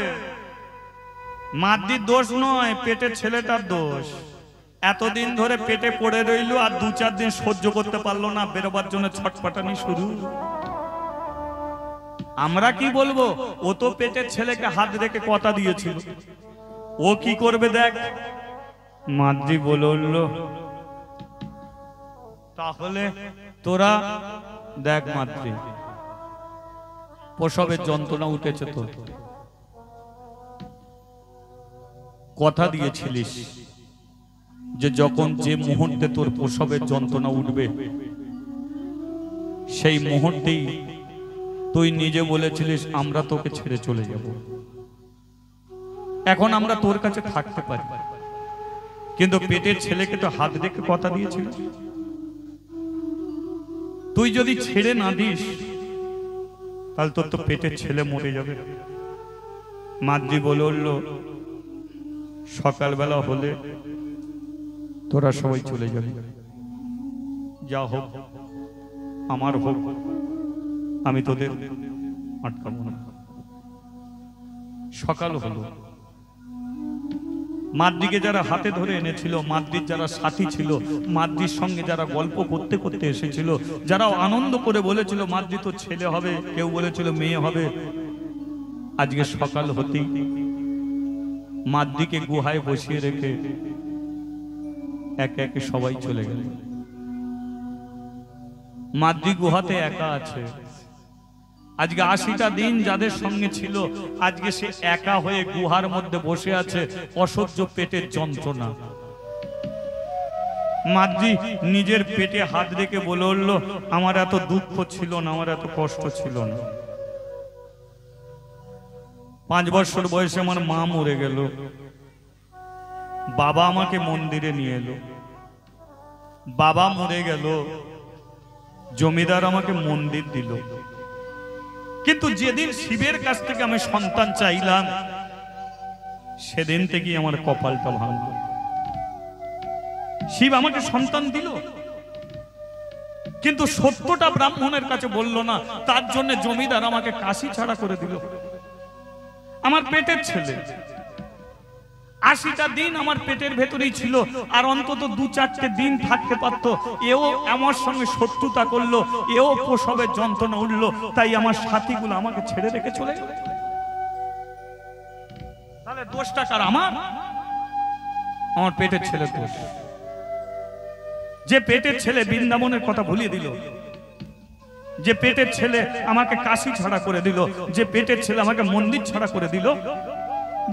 মাদ্রির দোষ নয়, পেটের ছেলেটার দোষ। এতদিন ধরে পেটে পড়ে রইল, আর 2-4 দিন সহ্য করতে পারলো না, বেরোবার জন্য ছটফটানি শুরু। আমরা কি বলবো? ও তো পেটের ছেলেকে হাত রেখে কথা দিয়েছিল, ও কি করবে দেখ। মাদ্রি বলল তাহলে তোরা দেখ মাদ্রি, প্রসবের যন্ত্রণা উঠেছে, তো কথা দিয়েছিলিস যে যখন যে মুহূর্তে তোর প্রসবের যন্ত্রণা উঠবে সেই মুহূর্তেই তুই নিজে বলেছিলিস আমরা তোকে ছেড়ে চলে যাব। এখন আমরা তোর কাছে থাকতে পারি, কিন্তু পেটের ছেলেকে তো হাত রেখে কথা দিয়েছিল, তুই যদি ছেড়ে না দিস তাহলে তোর তো পেটের ছেলে মরে যাবে। মাদ্রি বলল সকালবেলা হলে তোরা সবাই চলে যাবে, যা হোক আমার হোক, আমি তোদের আটকাবো না। সকাল হলো, মাদ্রিকে যারা হাতে ধরে এনেছিল, মাদ্রির যারা সাথী ছিল, মাদ্রির সঙ্গে যারা গল্প করতে করতে এসেছিল, যারা আনন্দ করে বলেছিল মাদ্রি তো ছেলে হবে, কেউ বলেছিল মেয়ে হবে, আজকে সকাল হতেই মাদ্রিকে গুহায় বসিয়ে রেখে একে একে সবাই চলে গেল। মাদ্রি গুহাতে একা আছে। আজকে 80টা দিন যাদের সঙ্গে ছিল, আজকে সে একা হয়ে গুহার মধ্যে বসে আছে, অসহ্য পেটের যন্ত্রণা। মাদ্রি নিজের পেটে হাত রেখে বলল আমার এত দুঃখ ছিল না, আমার এত কষ্ট ছিল না। 5 বছর বয়সে আমার মা মরে গেল, বাবা আমাকে মন্দিরে নিয়ে এলো, বাবা মরে গেল, জমিদার আমাকে মন্দির দিল, কিন্তু যেদিন শিবের কাছ থেকে আমি সন্তান চাইলাম সেদিন থেকেই আমার কপালটা ভাঙল। শিব আমাকে সন্তান দিল, কিন্তু সত্যটা ব্রাহ্মণের কাছে বলল না, তার জন্য জমিদার আমাকে কাশি ছাড়া করে দিল। আমার পেটের ছেলে 80টা দিন আমার পেটের ভেতরেই ছিল, আর অন্তত 2-4টে দিন থাকতে পারতো। এও আমার সঙ্গে শত্রুতা করলো, এও প্রসবের যন্ত্রণা উঠলো, তাই আমার সাথীগুলো আমাকে ছেড়ে রেখে চলে গেল। তাহলে দোষটা কার? আমার পেটের ছেলের দোষ। যে পেটের ছেলে বৃন্দাবনের কথা ভুলিয়ে দিল, যে পেটের ছেলে আমাকে কাশি ছাড়া করে দিল, যে পেটের ছেলে আমাকে মন্দির ছাড়া করে দিল,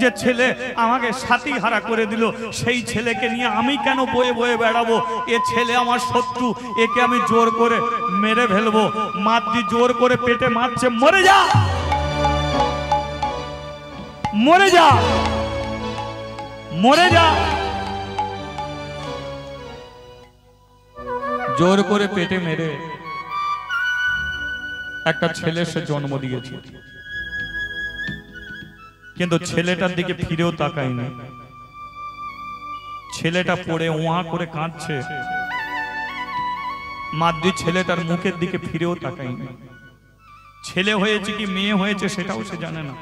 যে ছেলে আমাকে সাথী হারা করে দিল, সেই ছেলেকে নিয়ে আমি কেন বয়ে বয়ে বেড়াবো? এ ছেলে আমার শত্রু, একে আমি জোর করে মেরে ফেলবো। মাতৃ জোর করে পেটে মারছে, মরে যা, মরে যা, মরে যা। জোর করে পেটে মেরে একটা ছেলে সে জন্ম দিয়েছে, কিন্তু ছেলেটার দিকে ফিরেও তাকায়নি। ছেলেটা পড়ে ওয়া করে কাঁদছে, মাদ্রি ছেলেটার মুখের দিকে ফিরেও তাকায়নি। ছেলে হয়েছে কি মেয়ে হয়েছে সেটাও সে জানে না।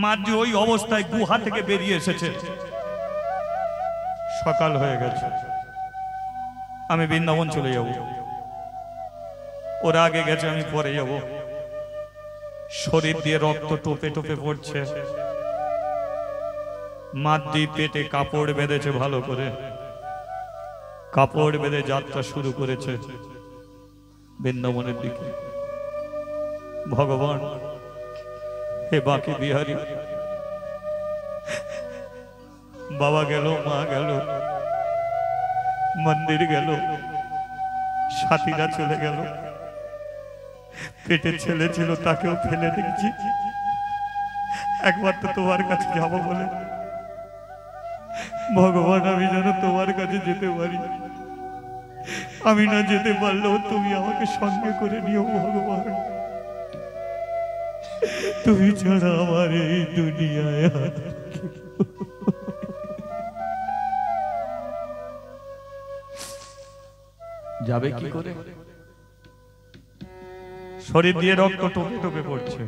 মাদ্রি ওই অবস্থায় গুহা থেকে বেরিয়ে এসেছে। সকাল হয়ে গেছে, আমি বৃন্দাবন চলে যাব, ওরা আগে গেছে, আমি পরে যাব। শরীর দিয়ে রক্ত টোপে টোপে পড়ছে। মাদ্রি পেটে কাপড় বেঁধেছে, ভালো করে কাপড় বেঁধে যাত্রা শুরু করেছে বৃন্দাবনের দিকে। ভগবান, হে বাকি বিহারী, বাবা গেল, মা গেল, মন্দির গেল, সাথীরা চলে গেল, পেটের ছেলে ছিল তাকেও ফেলে দেখছি। একবার তো তোমার কাছে যাবো বলে, ভগবান আমি যেন তোমার কাছে যেতে পারি। আমি না যেতে পারলেও তুমি আমাকে সঙ্গে করে নিও ভগবান। তুমি ছাড়া আমার এই দুনিয়ায় যাবে কি করে? শরীর দিয়ে রক্ত টোপে টোপে পড়ছে।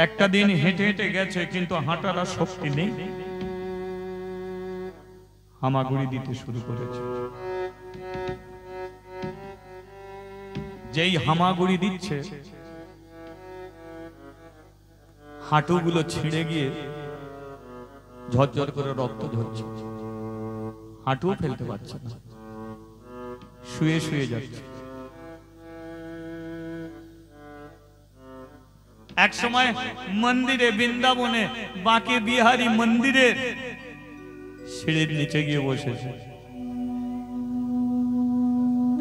একটা দিন হেঁটে হেঁটে গেছে, কিন্তু হাঁটার আর শক্তি নেই। হামাগুড়ি দিতে শুরু করেছে। যেই হামাগুড়ি দিচ্ছে, হাঁটুগুলো ছিঁড়ে গিয়ে ঝরঝর করে রক্ত ঝরছে। হাঁটুও ফেলতে পারছে না, শুয়ে শুয়ে যাচ্ছে। এক সময় মন্দিরে, বৃন্দাবনে বাঁকে বিহারী মন্দিরের সিঁড়ির নিচে গিয়ে বসেছে।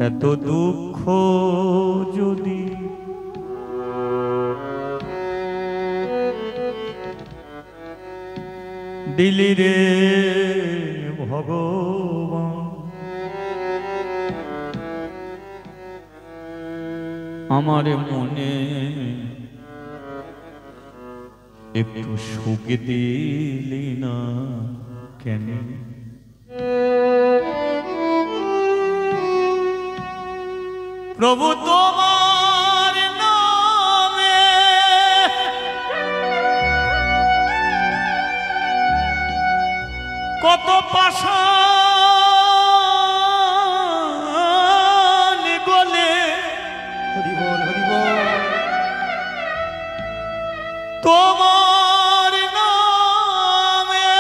এত দুঃখ যদি দিলি রে ভগবান, আমার মনে একটু সুখ দিলি না কেন? প্রভু তোমার নামে কত পাষাণ গলে, হরি বল, হরি বল। তোমার নামে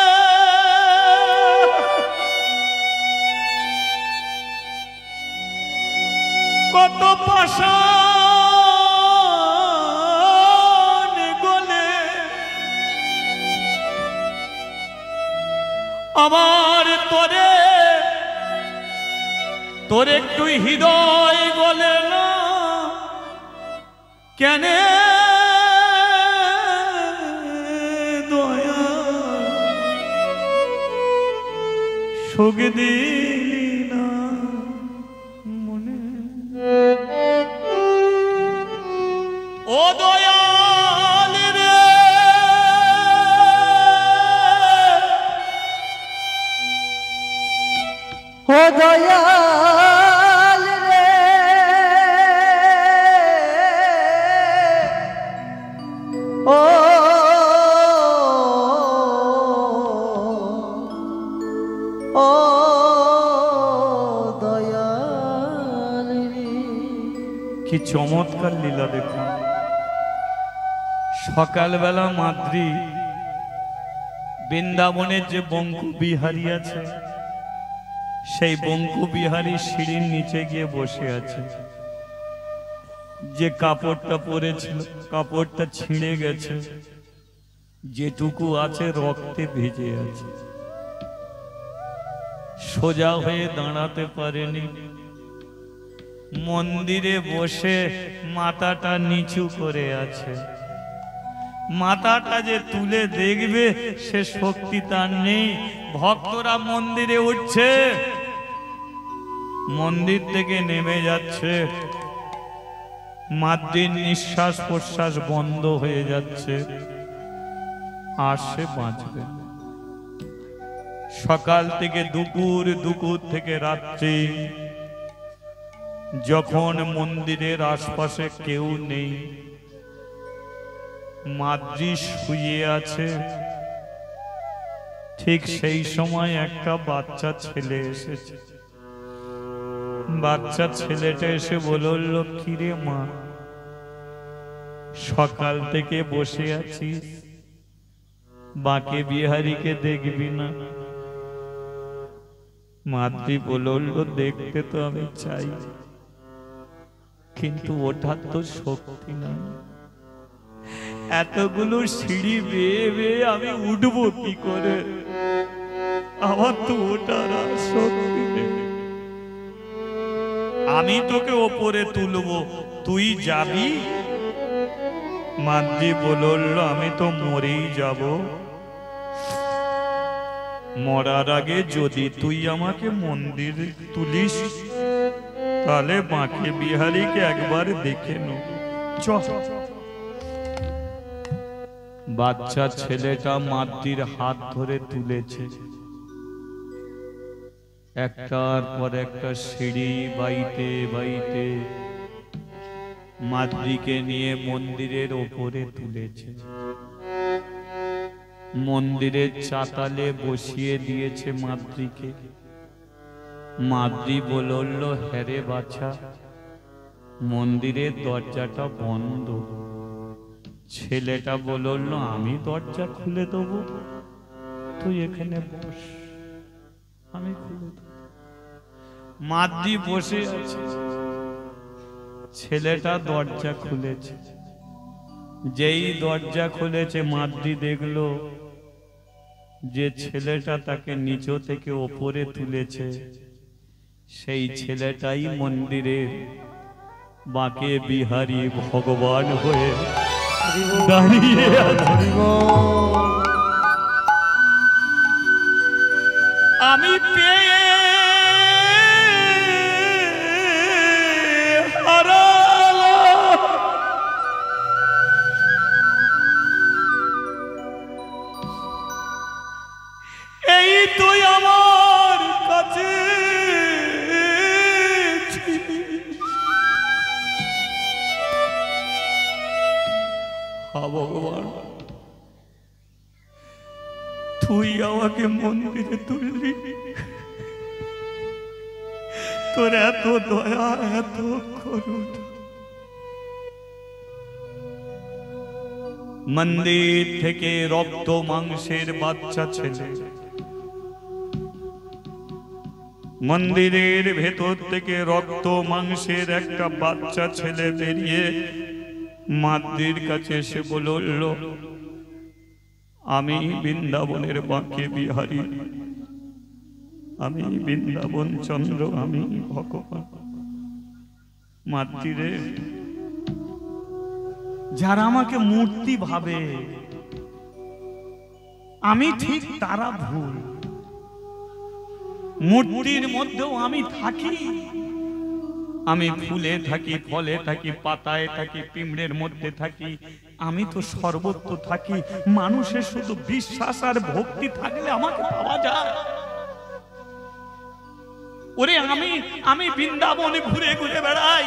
কত পাষাণ গলে, আমার তোরে তোর একটু হৃদয় গলে না কেন? দয়া সুখ দিলি না মনে। ও দয়াল রে, ও দয়াল রে, ও ও দয়াল রে। কি চমৎকার লীলা দেখুন। সকালবেলা মাদ্রি বৃন্দাবনের যে বঙ্কু বিহারী আছে, সেই বঙ্কু বিহারী সিঁড়ির নিচে গিয়ে বসে আছে। যে কাপড়টা পরেছিল কাপড়টা ছিঁড়ে গেছে, যেটুকু আছে রক্তে ভিজে আছে, সোজা হয়ে দাঁড়াতে পারেনি। মন্দিরে বসে মাথাটা নিচু করে আছে। মাথাটা যে তুলে দেখবে সে শক্তি তার নেই। ভক্তরা মন্দিরে উঠছে, মন্দির থেকে নেমে যাচ্ছে, মাদ্রির নিঃশ্বাস প্রশ্বাস বন্ধ হয়ে যাচ্ছে, আর সে বাঁচবে। সকাল থেকে দুপুর, দুপুর থেকে রাত্রি, যখন মন্দিরের আশপাশে কেউ নেই, মাদ্রি শুয়ে আছে, ঠিক সেই সময় একটা বাচ্চা ছেলে এসেছে। বাচ্চা ছেলেটা এসে বলল, কিরে মা, সকাল থেকে বসে আছিস, বাঁকে বিহারীকে দেখবি না? মাদ্রি বলল, দেখতে তো আমি চাই, কিন্তু ওঠার তো শক্তি নাই। এতগুলো সিঁড়ি বেয়ে বেয়ে আমি উঠবো কি করে? আমার তো ওঠার আর শক্তি নেই। আমি তোকে ওপরে তুলবো, তুই যাবি? মাদ্রি বলল, আমি তো মরেই যাব। মরার আগে যদি তুই আমাকে মন্দিরে তুলিস, তাহলে বাঁকে বিহারীকে একবার দেখে নেব। চল। বাচ্চা ছেলেটা মাদ্রির হাত ধরে তুলেছে, একটার পর একটা সিঁড়ি বাইতে বাইতে মাদ্রিকে নিয়ে মন্দিরের ওপরে তুলেছে। মন্দিরের চাতালে বসিয়ে দিয়েছে মাদ্রিকে। মাদ্রি বলল, হ্যারে বাছা, মন্দিরের দরজাটা বন্ধ। ছেলেটা বলল, আমি দরজা খুলে দেবো, তুই এখানে বস, আমি খুলে দেব। মাদ্রি বসে আছে, ছেলেটা দরজা খুলেছে। যেই দরজা খুলেছে, মাদ্রি দেখলো যে ছেলেটা তাকে নিচ থেকে ওপরে তুলেছে, সেই ছেলেটাই মন্দিরের বাঁকে বিহারী ভগবান হয়ে দাঁড়িয়ে আছে। আমি পেয়ে হারালাম, এই তুই আমার কাছে ভগবান, তুই আমাকে মন্দিরে তুললি, তোর এত দয়া, এত করুণা। মন্দির থেকে রক্ত মাংসের বাচ্চা ছেলে, মন্দিরের ভেতর থেকে রক্ত মাংসের একটা বাচ্চা ছেলে বেরিয়ে মাদ্রির কাছে এসে বলল, আমি বৃন্দাবনের বাঁকে বিহারী, আমি বৃন্দাবন চন্দ্র, আমি ভগবান। মাদ্রি রে, যারা আমাকে মূর্তি ভাবে আমি ঠিক, তারা ভুল। মূর্তির মধ্যেও আমি থাকি, আমি ফুলে থাকি, ফলে থাকি, পাতায় থাকি, পিঁপড়ের মধ্যে থাকি, আমি তো সর্বত্র থাকি। মানুষের শুধু বিশ্বাস আর ভক্তি থাকলে আমাকে পাওয়া যায়। ওরে আমি বৃন্দাবনে ঘুরে ঘুরে বেড়াই,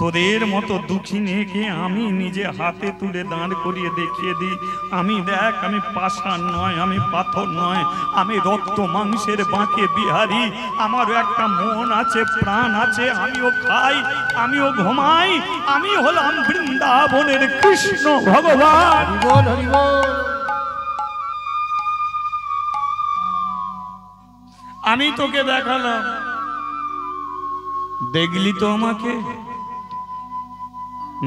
তোদের মতো দুঃখী নেকে আমি নিজে হাতে তুলে দাঁড় করিয়ে দেখিয়ে দিই, আমি দেখ, আমি পাষাণ নয়, আমি পাথর নয়, আমি রক্ত মাংসের বাঁকে বিহারী। আমারও একটা মন আছে, প্রাণ আছে, আমিও খাই, আমিও ঘুমাই, আমি হলাম বৃন্দাবনের কৃষ্ণ ভগবান। আমি তোকে দেখালাম, দেখলি তো আমাকে?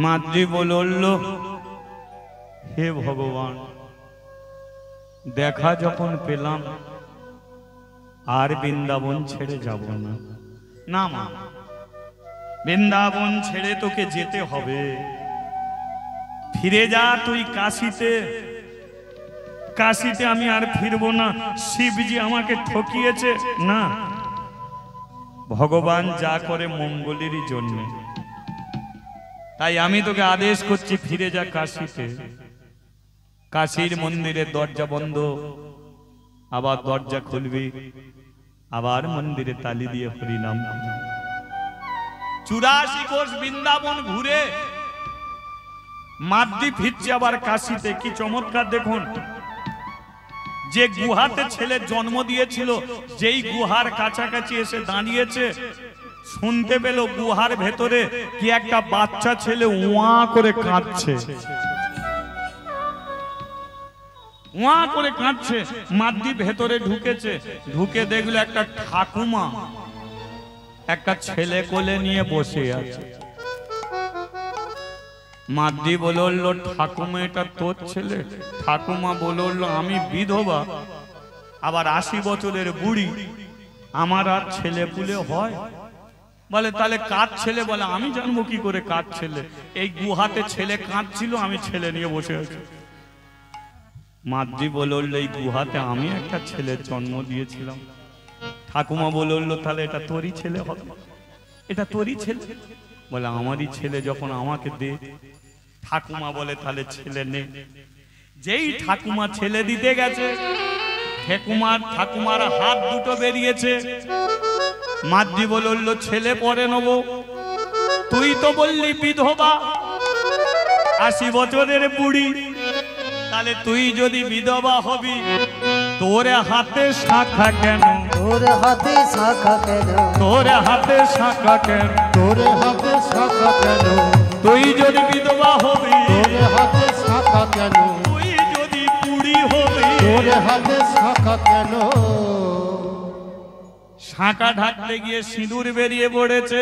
মাদ্রি বলল, হে ভগবান, দেখা যখন পেলাম আর বৃন্দাবন ছেড়ে যাব না। না মা, বৃন্দাবন ছেড়ে তোকে যেতে হবে। ফিরে যা তুই কাশিতে। কাশিতে আমি আর ফিরবো না, শিবজি আমাকে ঠকিয়েছে। না, ভগবান যা করে মঙ্গলেরই জন্য। তাই আমি তোকে আদেশ করছি, ফিরে যা কাশিতে। কাশীর মন্দিরের দরজা বন্ধ, আবার দরজা খুলবি, আবার মন্দিরে তালি দিয়ে হরিনাম। 84 কোষ বৃন্দাবন ঘুরে মাদ্রি ফিরছে আবার কাশিতে। কি চমৎকার দেখুন, যে গুহাতে ছেলে জন্ম দিয়েছিল, যেই গুহার কাছাকাছি এসে দাঁড়িয়েছে, শুনতে পেল গুহার ভেতরে কি একটা বাচ্চা ছেলে ওয়া করে কাঁদছে। ওয়া করে কাঁদছে। মাদ্রি ভেতরে ঢুকেছে, ঢুকে দেখলো একটা ঠাকুমা একটা ছেলে কোলে নিয়ে বসে আছে। মাদ্রি বলল, ঠাকুমা এটা তোর ছেলে? ঠাকুমা বলল, আমি বিধবা, আবার 80 বছরের বুড়ি, আমার আর ছেলে পুলে হয়? বলে তাহলে কার ছেলে? বলে আমি জানবো কি করে কার ছেলে? এই গুহাতে ছেলে কাঁদছিল, আমি ছেলে নিয়ে বসে আছি। মাদ্রি বলল, এই গুহাতে আমি একটা ছেলের জন্ম দিয়েছিলাম। ঠাকুমা বলল, তাহলে এটা তোরই ছেলে হবে? এটা তোরই ছেলে? বলে আমারই ছেলে, যখন আমাকে দে। ঠাকুমা বলে, তাহলে ছেলে নে। যেই ঠাকুমা ছেলে দিতে গেছে, ঠাকুমার হাত দুটো বেরিয়েছে। মাদ্রি বলল, ছেলে পরে নেব। তুই তো বললি বিধবা, 80 বছরের বুড়ি, তাহলে তুই যদি বিধবা হবি, তোর হাতে শাখা কেন? তোর হাতে শাখা কেন? তোর হাতে শাখা কেন? তোর হাতে শাখা কেন? তুই যদি বিধবা হবি, তোর হাতে শাখা কেন? তুই যদি বুড়ি হবি, তোর হাতে শাখা কেন? শাখা ঢাকতে গিয়ে সিঁদুর বেরিয়ে পড়েছে।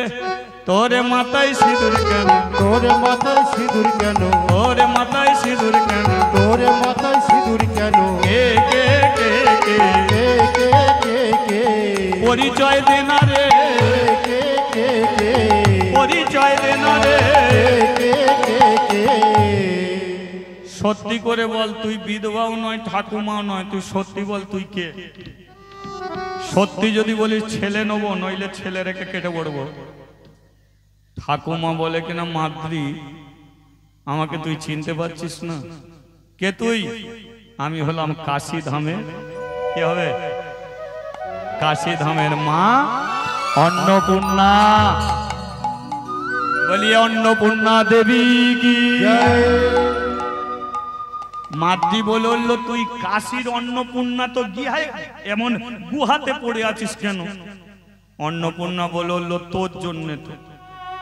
তোর মাথায় সিঁদুর কেন? তোর মাথায় সিঁদুর কেন? তোর মাথায় সিঁদুর কেন? তোর মাথায় সিঁদুর কেন? কে কে কে কে? কে কে কে কে? পরিচয় দে না রে, কে কে কে? পরিচয় দে না রে। কে কে কে? সত্যি করে বল, তুই বিধবাও নয়, ঠাকুমাও নয়, তুই সত্যি বল, তুই কে? সত্যি যদি বলিস ছেলে নেবো, নইলে ছেলে রেখে কেটে পড়বো। ঠাকুমা বলে কিনা, মাদ্রি আমাকে তুই চিনতে পারছিস না? কে তুই? আমি হলাম কাশী ধামে, কি হবে? কাশী ধামের মা অন্নপূর্ণা। বলি অন্নপূর্ণা দেবী কি? মাদ্রি বলল, তুই কাশীর অন্নপূর্ণা, তো গিহায় এমন গুহাতে পড়ে আছিস কেন? অন্নপূর্ণা বলল, তোর জন্যে। তো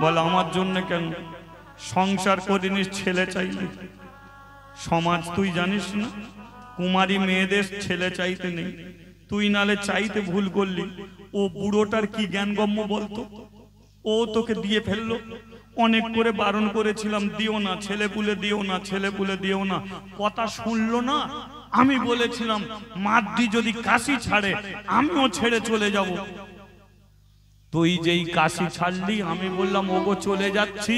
বল আমার জন্য কেন? সংসার করিনিস, ছেলে চাইলি। সমাজ তুই জানিস না, কুমারী মেয়েদের ছেলে চাইতে নেই। তুই নালে চাইতে ভুল করলি। ও বুড়োটার কি জ্ঞানগম্য বলতো? ও তোকে দিয়ে ফেললো। অনেক করে বারণ করেছিলাম, দিও না ছেলে পুলে, দিও না ছেলে পুলে, দিও না। কথা শুনলো না। আমি বলেছিলাম, মাদ্রি যদি কাশী ছাড়ে, আমিও ছেড়ে চলে যাব। তুই যেই কাশী ছাড়লি, আমি বললাম ওগো চলে যাচ্ছি,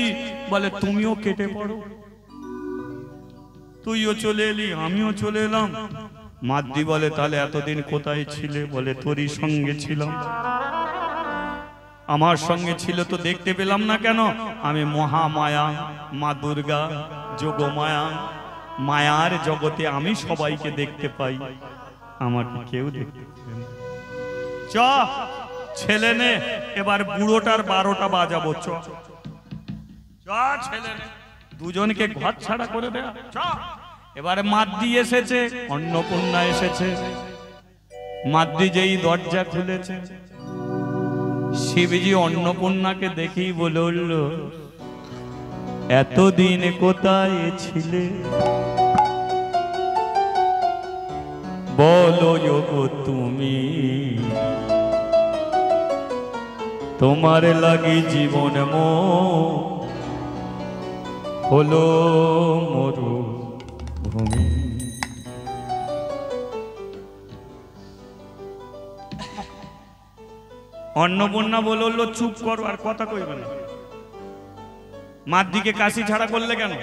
বলে তুমিও কেটে পড়ো। তুইও চলে এলি, আমিও চলে এলাম। মাদ্রি বলে, তাহলে এতদিন কোথায় ছিলে? বলে তোরই সঙ্গে ছিলাম। আমার সঙ্গে ছিল তো দেখতে পেলাম না কেন? আমি মহামায়া, মা দুর্গা, যোগমায়া, মায়ার জগতে আমি সবাইকে দেখতে পাই, আমাকে কেউ দেখতে পায় না। চ ছেলে নে, এবার বুড়োটার 12টা বাজাবো। চ চ ছেলে নে, দুজনকে ঘর ছাড়া করে দেয়া। চ এবারে মাদ্রি এসেছে, অন্নপূর্ণা এসেছে। মাদ্রি যেই দরজা খুলেছে, শিবজি অন্নপূর্ণাকে দেখেই বলে উঠল, এতদিন কোথায় ছিলে? বলো গো তুমি, তোমার লাগি জীবন হলো মরুভূমি। অন্নপূর্ণা বলল চুপ করো, আর কথা কইবে না। মার দিকে কাশি ছাড়া করলে কেন?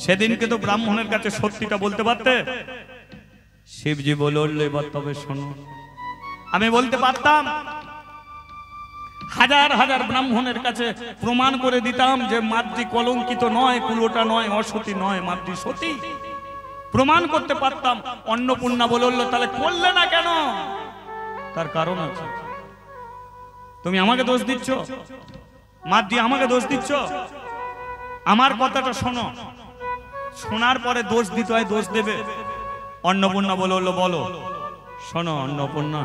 সেদিনকে তো ব্রাহ্মণের কাছে সত্যিটা বলতে পারতে। শিবজি বলল এবার তবে শোনো, আমি বলতে পারতাম, হাজার হাজার ব্রাহ্মণের কাছে প্রমাণ করে দিতাম যে মাদ্রি কলঙ্কিত নয়, কুলোটা নয়, অসতী নয়, মাদ্রি সতী, প্রমাণ করতে পারতাম। অন্নপূর্ণা বলল তাহলে করলে না কেন? তার কারণ আছে। তুমি আমাকে দোষ দিচ্ছ, মাদ্রি আমাকে দোষ দিচ্ছ। আমার কথাটা শোনো, শোনার পরে দোষ দিতে হয় দোষ দেবে। অন্নপূর্ণা বলল বলো। শোনো অন্নপূর্ণা,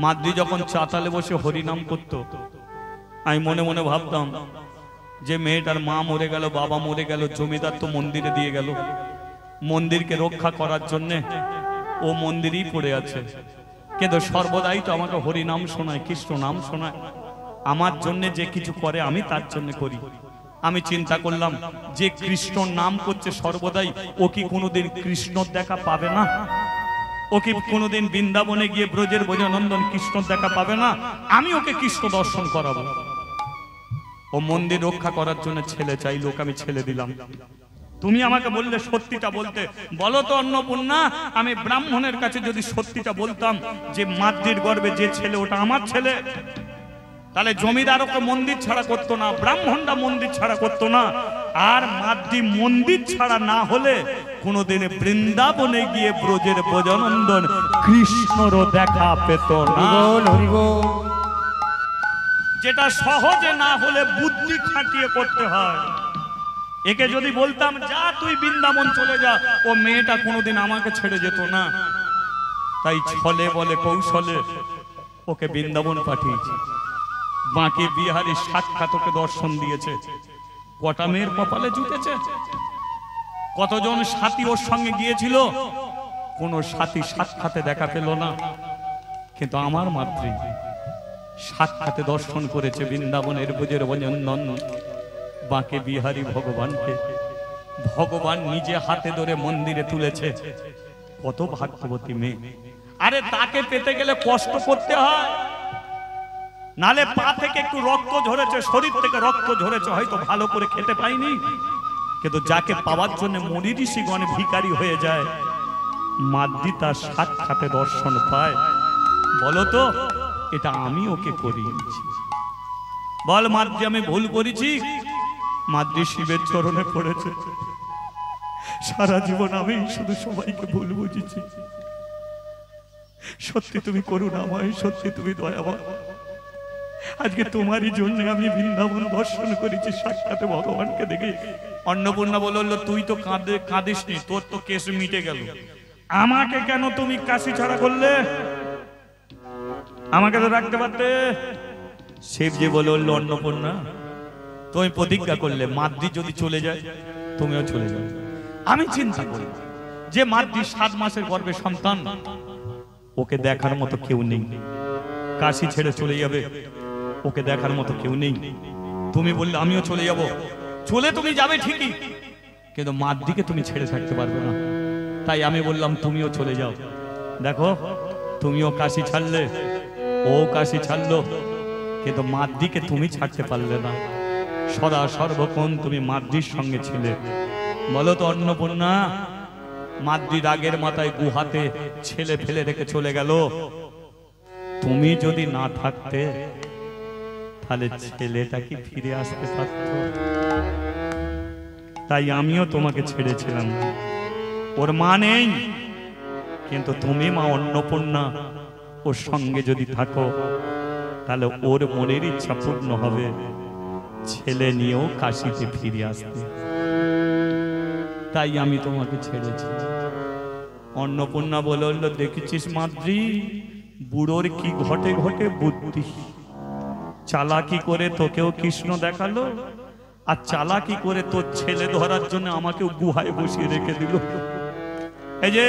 মাদ্রি যখন চাতালে বসে হরিনাম করত, আমি মনে মনে ভাবতাম যে মেয়েটার মা মরে গেল, বাবা মরে গেল, জমিদার তো মন্দিরে দিয়ে গেল, মন্দিরকে রক্ষা করার জন্যে ও মন্দিরেই পড়ে আছে, কিন্তু সর্বদাই তো আমাকে হরিনাম শোনায়, কৃষ্ণ নাম শোনায়। আমার জন্যে যে কিছু করে আমি তার জন্য করি। আমি চিন্তা করলাম যে কৃষ্ণ নাম করছে সর্বদাই, ও কি কোনোদিন কৃষ্ণ দেখা পাবে না? ও কি কোনোদিন বৃন্দাবনে গিয়ে ব্রজের ব্রজনন্দন কৃষ্ণ দেখা পাবে না? আমি ওকে কৃষ্ণ দর্শন করাবো। ও মন্দির রক্ষা করার জন্য ছেলে চাই, লোক আমি ছেলে দিলাম। তুমি আমাকে বললে সত্যিটা বলতে। বলো তো অন্নপূর্ণা, আমি ব্রাহ্মণের কাছে যদি সত্যিটা বলতাম যে মাদ্রির গর্ভে যে ছেলে ওটা আমার ছেলে, তাহলে জমিদার ওকে মন্দির ছাড়া করতো না, ব্রাহ্মণরা মন্দির ছাড়া করতো না। আর মাদ্রি মন্দির ছাড়া না হলে কোনোদিন বৃন্দাবনে গিয়ে ব্রজের ব্রজনন্দন কৃষ্ণরও দেখা পেত না। যেটা সহজে না হলে বুদ্ধি খাটিয়ে করতে হয়। একে যদি বলতাম যা তুই বৃন্দাবন চলে যা, ও মেয়েটা কোনোদিন আমাকে ছেড়ে যেত না। তাই ছলে বলে কৌশলে ওকে বৃন্দাবন পাঠিয়েছে। বাঁকে বিহারী সাক্ষাৎ ওকে দর্শন দিয়েছে। কটা মেয়ের কপালে জুটেছে, কতজন সাথী ওর সঙ্গে গিয়েছিল, কোন সাথী সাক্ষাতে দেখা পেল না, কিন্তু আমার মাতৃ সাক্ষাতে দর্শন করেছে বৃন্দাবনের ব্রজের ব্রজনন্দন বাঁকে বিহারী ভগবানকে। ভগবান নিজে হাতে ধরে মন্দিরে তুলেছে। কত ভাগ্যবতী মেয়ে। আরে তাকে পেতে গেলে কষ্ট করতে হয়, নালে পা থেকে একটু রক্ত ঝরেছে, শরীর থেকে রক্ত ঝরেছে, হয়তো ভালো করে খেতে পাইনি, কিন্তু যাকে পাওয়ার জন্য মুনি ঋষিগণ ভিখারি হয়ে যায়, মাদ্রি তার সাক্ষাতে দর্শন পায়। বলো তো এটা আমি ওকে করিয়েছি। বল মাদ্রি আমি ভুল করেছি? মাদ্রি শিবের চরণে পড়েছে। সারা জীবন আমি শুধু সবাইকে ভুল বুঝেছি। সত্যি তুমি করুণাময়, সত্যি তুমি দয়াময়। আজকে তোমারই জন্য আমি বৃন্দাবন দর্শন করেছি, সাক্ষাতে ভগবানকে দেখে। অন্নপূর্ণা বলল তুই তো কাঁদিস নি, তোর তো কেস মিটে গেল, আমাকে কেন তুমি কাশি ছাড়া করলে? আমাকে তো রাখতে পারতে। শিবজি বলল অন্নপূর্ণা তুমি প্রতিজ্ঞা করলে মাদ্রি যদি চলে যায় তুমিও চলে যাও। আমি চিন্তা করি যে মাদ্রি 7 মাসের গর্ভে সন্তান, ওকে দেখার মতো কেউ নেই, কাশি ছেড়ে চলে যাবে, ওকে দেখার মতো কেউ নেই। তুমি বললে আমিও চলে যাব। চলে তুমি যাবে ঠিকই, কিন্তু মাদ্রিকে তুমি ছেড়ে থাকতে পারবে না। তাই আমি বললাম তুমিও চলে যাও। দেখো তুমিও কাশি ছাড়লে, ও কাশি ছাড়লো, কিন্তু মাদ্রিকে তুমি ছাড়তে পারলে না। সদা সর্বক্ষণ তুমি মাদ্রির সঙ্গে ছিলে। বলো তো অন্নপূর্ণা, মাদ্রি রাগের মাথায় গুহাতে ছেলে ফেলে রেখে চলে গেল, তুমি যদি না থাকতে তাহলে ছেলেটা কি ফিরে আসতে পারত? তাই আমিও তোমাকে ছেড়েছিলাম। ওর মা নেই, কিন্তু তুমি মা অন্নপূর্ণা, ওর সঙ্গে যদি থাকো তাহলে ওর মনের ইচ্ছা পূর্ণ হবে, ছেলে নিয়েও কাশিতে ফিরে আসতে। তাই আমি তোমাকে ছেড়েছি। অন্নপূর্ণা বলল দেখেছিস মাদ্রি, বুড়োর কি ঘটে ঘটে বুদ্ধি। চালাকি করে তোকেও কৃষ্ণ দেখালো, আর চালাকি করে তোর ছেলে ধরার জন্য আমাকেও গুহায় বসিয়ে রেখে দিল। এই যে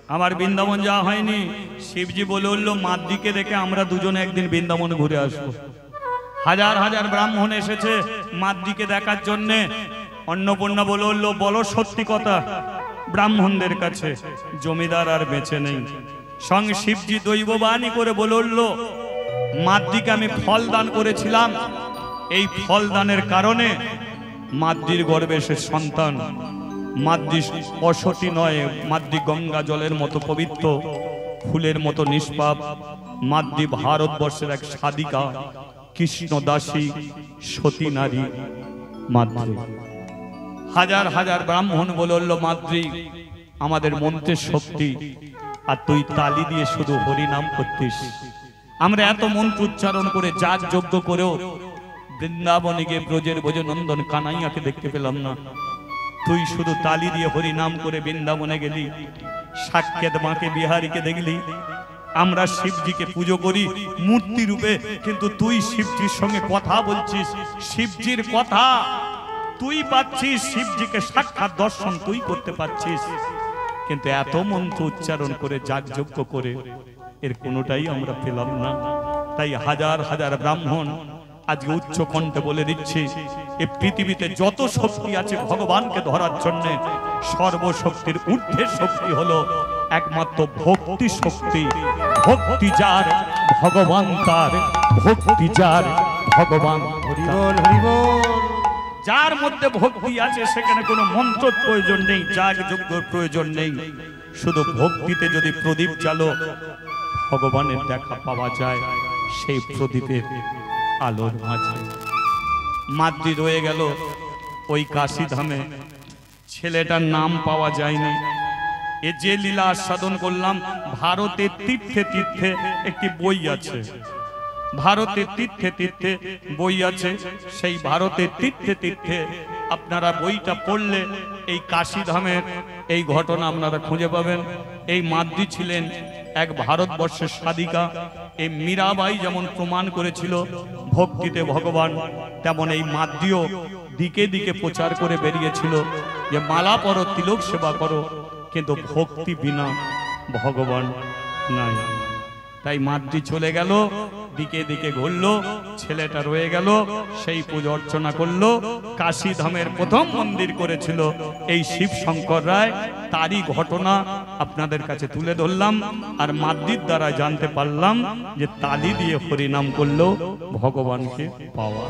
আমার বৃন্দাবন যাওয়া হয়নি। শিবজি বলে উঠলো মাদ্রিকে রেখে আমরা দুজনে একদিন বৃন্দাবন ঘুরে আসবো। হাজার হাজার ব্রাহ্মণ এসেছে মাদ্রিকে দেখার জন্যে। অন্নপূর্ণা বলে উঠলো বলো সত্যি কথা, ব্রাহ্মণদের কাছে জমিদার আর বেঁচে নেই। সঙ্গে শিবজি দৈববাণী করে বলে উঠলো মাদ্রিকে আমি ফল দান করেছিলাম, এই ফল দানের কারণে মাদ্রির গর্ভে সে সন্তান। মাদ্রি অসতী নয়, মাদ্রি গঙ্গা জলের মতো পবিত্র, ফুলের মতো নিষ্পাপ। মাদ্রি ভারতবর্ষের এক সাধিকা, কৃষ্ণ দাসী, সতী নারী মাদ্রি। হাজার হাজার ব্রাহ্মণ বলল মাদ্রি আমাদের মন্ত্রের শক্তি, আর তুই তালি দিয়ে শুধু হরিনাম করতিস। আমরা এত মন্ত্র উচ্চারণ করে যাগ যজ্ঞ করেও বৃন্দাবনে গিয়ে ব্রজের ব্রজনন্দন কানাইয়াকে দেখতে পেলাম না। তুই শুধু তালি দিয়ে হরিনাম করে বৃন্দাবনে গেলি, সাক্ষাৎ মাকে বিহারীকে দেখলি। আমরা শিবজিকে পুজো করি মূর্তি রূপে, কিন্তু তুই শিবজির সঙ্গে কথা বলছিস, শিবজির কথা তুই পাচ্ছিস, শিবজিকে সাক্ষাৎ দর্শন তুই করতে পারছিস, কিন্তু এত মন্ত্র উচ্চারণ করে যাগযজ্ঞ করে এর কোনোটাই আমরা পেলাম না। তাই হাজার হাজার ব্রাহ্মণ আজকে উচ্চ কণ্ঠে বলে দিচ্ছি, এই পৃথিবীতে যত শক্তি আছে ভগবানকে ধরার জন্য, সর্বশক্তির ঊর্ধ্বে শক্তি হলো একমাত্র ভক্তি শক্তি। ভক্তি যার ভগবান তার, ভক্তি যার ভগবান। হরিবল হরিবল। যার মধ্যে ভক্তি আছে সেখানে কোনো মন্ত্র প্রয়োজন নেই, যাগ যজ্ঞের প্রয়োজন নেই। শুধু ভক্তিতে যদি প্রদীপ জ্বালো ভগবানের দেখা পাওয়া যায় সেই প্রদীপের আলোর মাঝে। মাদ্রি রয়ে গেল ওই কাশী ধামে, ছেলেটার নাম পাওয়া যায়নি। এ যে লীলা আস্বাদন করলাম, ভারতের তীর্থে তীর্থে একটি বই আছে, ভারতের তীর্থে তীর্থে বই আছে। সেই ভারতের তীর্থে তীর্থে আপনারা বইটা পড়লে এই কাশী ধামের এই ঘটনা আপনারা খুঁজে পাবেন। এই মাদ্রি ছিলেন এক ভারতবর্ষের সাধিকা। এই মীরাবাই যেমন প্রমাণ করেছিল ভক্তিতে ভগবান, তেমন এই মাদ্রিও দিকে দিকে প্রচার করে বেরিয়েছিল যে মালা পরো, তিলক সেবা করো, কিন্তু ভক্তি বিনা ভগবান নাই। তাই মাদ্রি চলে গেল, দিকে দিকে ঘুরলো, ছেলেটা রয়ে গেল, সেই পূজা অর্চনা করলো। কাশী ধামের প্রথম মন্দির করেছিল এই শিব শঙ্কর রায়, তারই ঘটনা আপনাদের কাছে তুলে ধরলাম। আর মাদ্রির দ্বারা জানতে পারলাম যে তালি দিয়ে হরিনাম করলেও ভগবানকে পাওয়া।